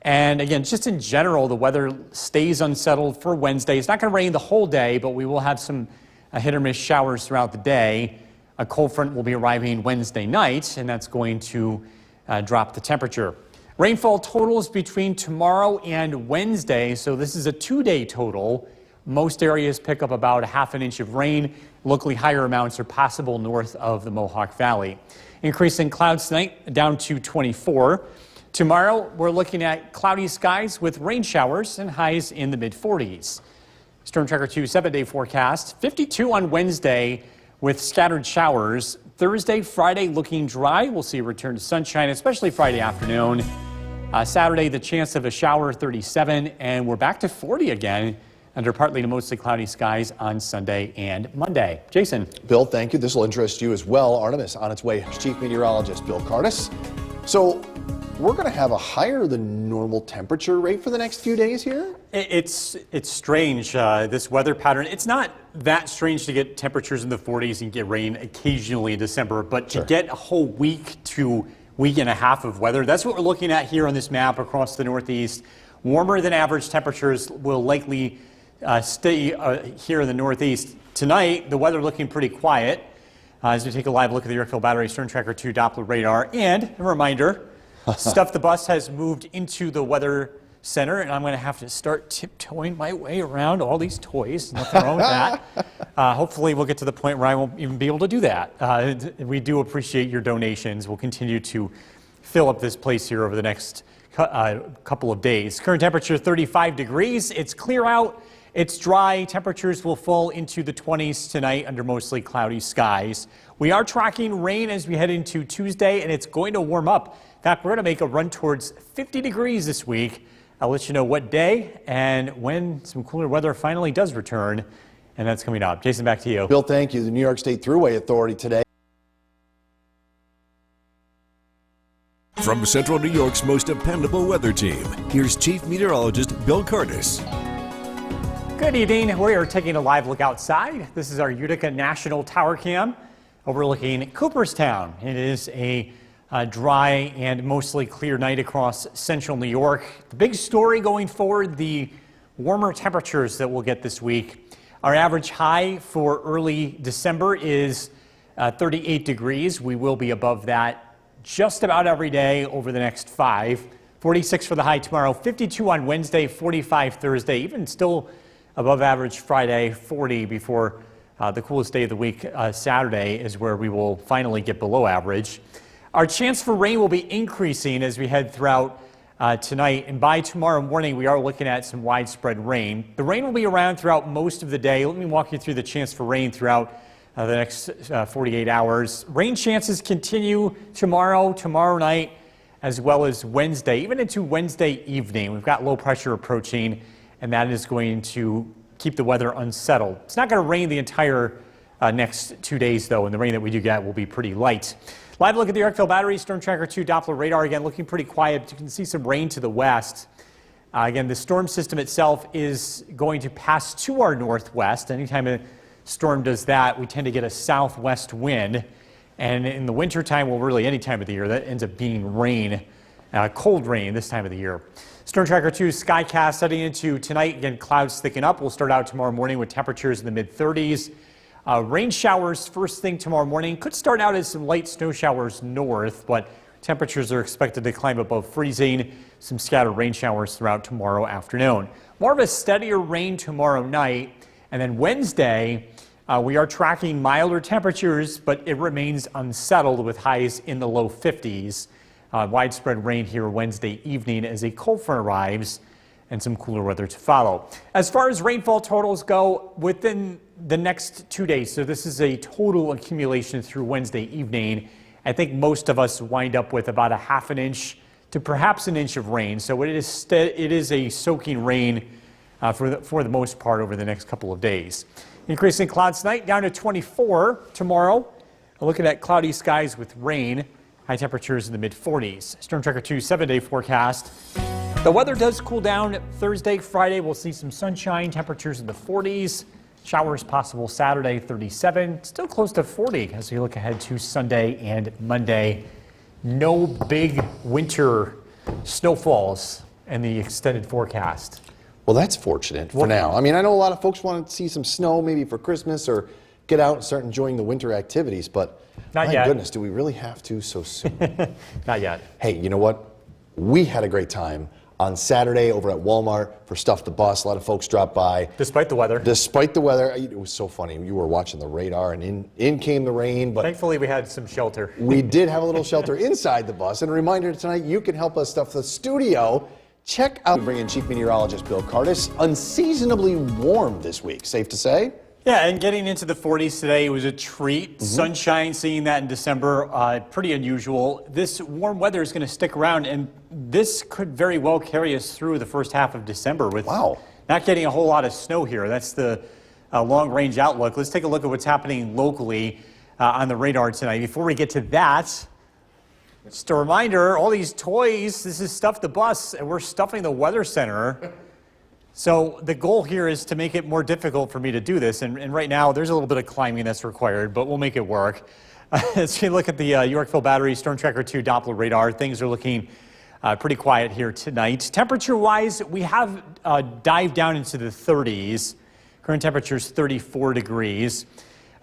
And again, just in general, the weather stays unsettled for Wednesday. It's not going to rain the whole day, but we will have some hit or miss showers throughout the day. A cold front will be arriving Wednesday night, and that's going to drop the temperature. Rainfall totals between tomorrow and Wednesday, so this is a 2-day total. Most areas pick up about a ½ inch of rain. Locally higher amounts are possible north of the Mohawk Valley. Increasing clouds tonight down to 24. Tomorrow, we're looking at cloudy skies with rain showers and highs in the mid-40s. Stern Tracker 2 7-day forecast, 52 on Wednesday with scattered showers. Thursday, Friday looking dry. We'll see a return to sunshine, especially Friday afternoon. Saturday, the chance of a shower, 37, and we're back to 40 again under partly to mostly cloudy skies on Sunday and Monday. Jason. Bill, thank you. This will interest you as well. Artemis on its way. Chief Meteorologist Bill Curtis. So we're going to have a higher than normal temperature rate for the next few days here? It's strange, this weather pattern. It's not that strange to get temperatures in the 40s and get rain occasionally in December, but to get a whole week to week and a half of weather, that's what we're looking at here on this map across the Northeast. Warmer than average temperatures will likely stay here in the Northeast. Tonight, the weather looking pretty quiet as we take a live look at the Yorkville Battery Stern Tracker 2 Doppler radar. And a reminder, Stuff the Bus has moved into the weather center, and I'm going to have to start tiptoeing my way around all these toys. Nothing wrong with that. Hopefully we'll get to the point where I won't even be able to do that. We do appreciate your donations. We'll continue to fill up this place here over the next couple of days. Current temperature 35 degrees. It's clear out. It's dry. Temperatures will fall into the 20s tonight under mostly cloudy skies. We are tracking rain as we head into Tuesday, and it's going to warm up. In fact, we're going to make a run towards 50 degrees this week. I'll let you know what day and when some cooler weather finally does return, and that's coming up. Jason, back to you. Bill, thank you. The New York State Thruway Authority today. From Central New York's most dependable weather team, here's Chief Meteorologist Bill Curtis. Good evening. We are taking a live look outside. This is our Utica National Tower Cam overlooking Cooperstown. It is a dry and mostly clear night across central New York. The big story going forward, the warmer temperatures that we'll get this week. Our average high for early December is 38 degrees. We will be above that just about every day over the next 5. 46 for the high tomorrow, 52 on Wednesday, 45 Thursday, even still above average Friday, 40 before the coolest day of the week, Saturday, is where we will finally get below average. Our chance for rain will be increasing as we head throughout tonight, and by tomorrow morning we are looking at some widespread rain. The rain will be around throughout most of the day. Let me walk you through the chance for rain throughout the next 48 hours. Rain chances continue tomorrow night, as well as Wednesday, even into Wednesday evening. We've got low pressure approaching, and that is going to keep the weather unsettled. It's not going to rain the entire next 2 days, though, and the rain that we do get will be pretty light. Live look at the Yorkville Battery, Storm Tracker 2 Doppler radar, again, looking pretty quiet. You can see some rain to the west. Again, the storm system itself is going to pass to our northwest. Anytime a storm does that, we tend to get a southwest wind. And in the wintertime, well, really any time of the year, that ends up being rain, cold rain this time of the year. Storm Tracker 2 Skycast heading into tonight. Again, clouds thickening up. We'll start out tomorrow morning with temperatures in the mid-30s. Rain showers first thing tomorrow morning. Could start out as some light snow showers north, but temperatures are expected to climb above freezing. Some scattered rain showers throughout tomorrow afternoon. More of a steadier rain tomorrow night. And then Wednesday, we are tracking milder temperatures, but it remains unsettled with highs in the low 50s. Widespread rain here Wednesday evening as a cold front arrives and some cooler weather to follow. As far as rainfall totals go, within the next 2 days, so this is a total accumulation through Wednesday evening, I think most of us wind up with about a half an inch to perhaps an inch of rain. So it is a soaking rain for the most part over the next couple of days. Increasing clouds tonight down to 24 tomorrow. Looking at cloudy skies with rain. High temperatures in the mid-40s. Storm Tracker 2 7-day forecast. The weather does cool down Thursday, Friday. We'll see some sunshine, temperatures in the 40s. Showers possible Saturday, 37. Still close to 40 as we look ahead to Sunday and Monday. No big winter snowfalls in the extended forecast. Well, that's fortunate for now. I mean, I know a lot of folks want to see some snow maybe for Christmas or get out and start enjoying the winter activities, but Not my yet. goodness, do we really have to so soon? Not yet. Hey, you know what? We had a great time on Saturday over at Walmart for Stuff the Bus. A lot of folks dropped by. Despite the weather. Despite the weather, it was so funny. You were watching the radar, and in came the rain. But Thankfully, we had some shelter. we did have a little shelter inside the bus. And a reminder tonight, you can help us stuff the studio. Check out, bring in Chief Meteorologist Bill Curtis. Unseasonably warm this week, safe to say? Yeah, and getting into the 40s today was a treat. Sunshine, seeing that in December, pretty unusual. This warm weather is going to stick around, and this could very well carry us through the first half of December with not getting a whole lot of snow here. That's the long-range outlook. Let's take a look at what's happening locally on the radar tonight. Before we get to that, just a reminder, all these toys, this is Stuff the Bus, and we're stuffing the Weather Center. So the goal here is to make it more difficult for me to do this, and right now there's a little bit of climbing that's required, but we'll make it work. As we look at the Yorkville Battery Storm Tracker 2 Doppler radar, things are looking pretty quiet here tonight. Temperature-wise, we have dived down into the 30s. Current temperature is 34 degrees.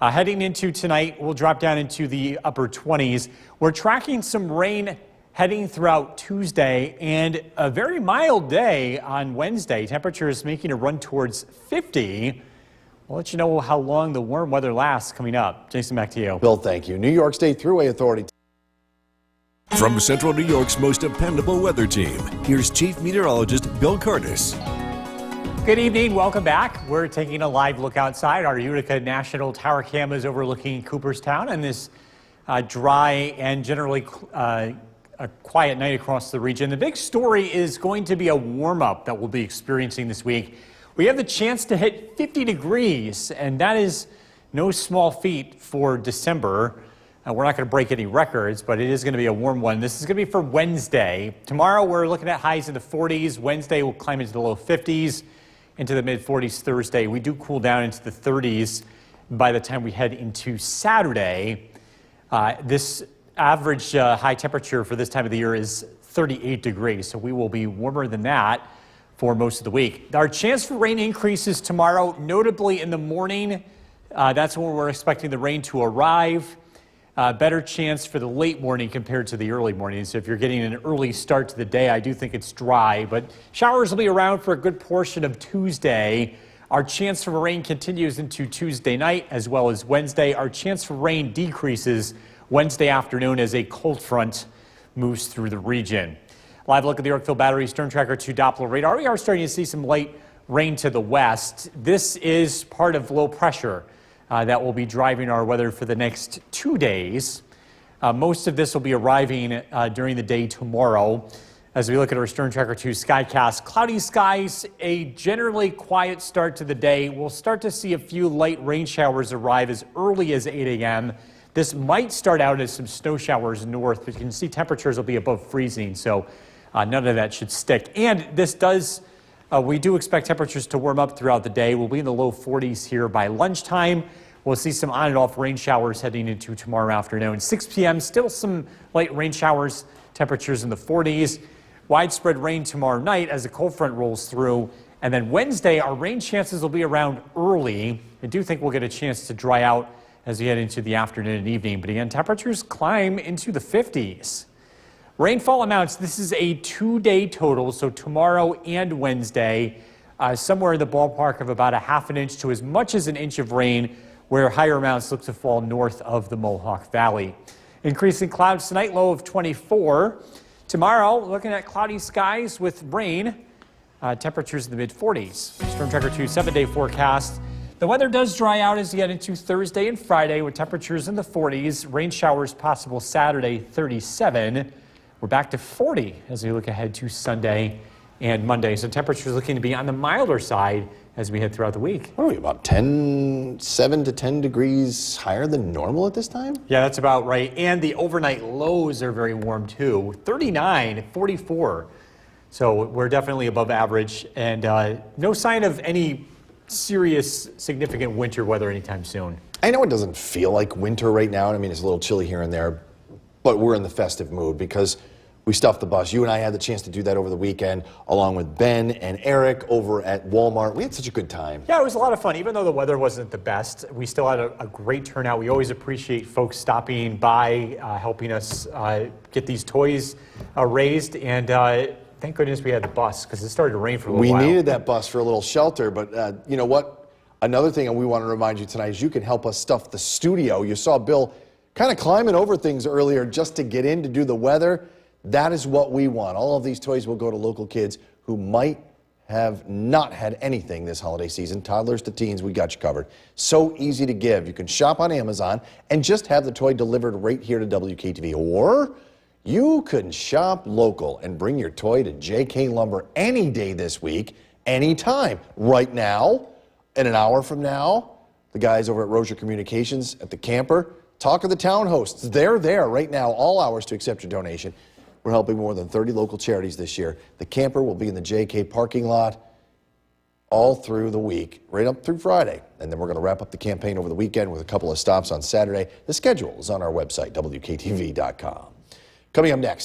Heading into tonight, we'll drop down into the upper 20s. We're tracking some rain heading throughout Tuesday and a very mild day on Wednesday. Temperatures making a run towards 50. We'll let you know how long the warm weather lasts coming up. Jason, back to you. Bill, thank you. New York State Thruway Authority. From Central New York's most dependable weather team, here's Chief Meteorologist Bill Curtis. Good evening. Welcome back. We're taking a live look outside. Our Utica National Tower Cam is overlooking Cooperstown and this dry and generally a quiet night across the region. The big story is going to be a warm-up that we'll be experiencing this week. We have the chance to hit 50 degrees, and that is no small feat for December. We're not going to break any records, but it is going to be a warm one. This is going to be for Wednesday. Tomorrow, we're looking at highs in the 40s. Wednesday, we'll climb into the low 50s. into the mid-40s Thursday. We do cool down into the 30s by the time we head into Saturday. This average high temperature for this time of the year is 38 degrees, so we will be warmer than that for most of the week. Our chance for rain increases tomorrow, notably in the morning. That's when we're expecting the rain to arrive. Better chance for the late morning compared to the early morning. So if you're getting an early start to the day, I do think it's dry, but showers will be around for a good portion of Tuesday. Our chance for rain continues into Tuesday night as well as Wednesday. Our chance for rain decreases Wednesday afternoon as a cold front moves through the region. Live look at the Yorkville Battery Storm Tracker 2 Doppler radar. We are starting to see some light rain to the west. This is part of low pressure that will be driving our weather for the next 2 days. Most of this will be arriving during the day tomorrow. As we look at our Storm Tracker 2 Skycast, cloudy skies, a generally quiet start to the day. We'll start to see a few light rain showers arrive as early as 8 a.m. This might start out as some snow showers north, but you can see temperatures will be above freezing, so none of that should stick. And this does, we do expect temperatures to warm up throughout the day. We'll be in the low 40s here by lunchtime. We'll see some on and off rain showers heading into tomorrow afternoon. 6 p.m., still some light rain showers, temperatures in the 40s. Widespread rain tomorrow night as the cold front rolls through. And then Wednesday, our rain chances will be around early. I do think we'll get a chance to dry out as we head into the afternoon and evening. But again, temperatures climb into the 50s. Rainfall amounts, this is a 2-day total, so tomorrow and Wednesday, somewhere in the ballpark of about a half an inch to as much as an inch of rain, where higher amounts look to fall north of the Mohawk Valley. Increasing clouds tonight, low of 24. Tomorrow, looking at cloudy skies with rain, temperatures in the mid-40s. Storm Tracker 2 7-day forecast. The weather does dry out as you get into Thursday and Friday with temperatures in the 40s. Rain showers possible Saturday, 37. We're back to 40 as we look ahead to Sunday and Monday. So temperatures looking to be on the milder side as we head throughout the week. What are we, about 7 to 10 degrees higher than normal at this time? Yeah, that's about right. And the overnight lows are very warm too. 39, 44. So we're definitely above average, and no sign of any serious, significant winter weather anytime soon. I know it doesn't feel like winter right now. I mean, it's a little chilly here and there, but we're in the festive mood because we stuffed the bus. You and I had the chance to do that over the weekend, along with Ben and Eric over at Walmart. We had such a good time. Yeah, it was a lot of fun. Even though the weather wasn't the best, we still had a great turnout. We always appreciate folks stopping by, helping us get these toys raised. And thank goodness we had the bus, because it started to rain for a little while. We needed that bus for a little shelter, but you know what? Another thing we want to remind you tonight is you can help us stuff the studio. You saw Bill kind of climbing over things earlier just to get in to do the weather. That is what we want. All of these toys will go to local kids who might have not had anything this holiday season. Toddlers to teens, we got you covered. So easy to give. You can shop on Amazon and just have the toy delivered right here to WKTV. Or you can shop local and bring your toy to JK Lumber any day this week, anytime. Right now, in an hour from now, the guys over at Rozier Communications at the camper, Talk of the Town hosts. They're there right now, all hours to accept your donation. We're helping more than 30 local charities this year. The camper will be in the JK parking lot all through the week, right up through Friday. And then we're going to wrap up the campaign over the weekend with a couple of stops on Saturday. The schedule is on our website, WKTV.com. Coming up next.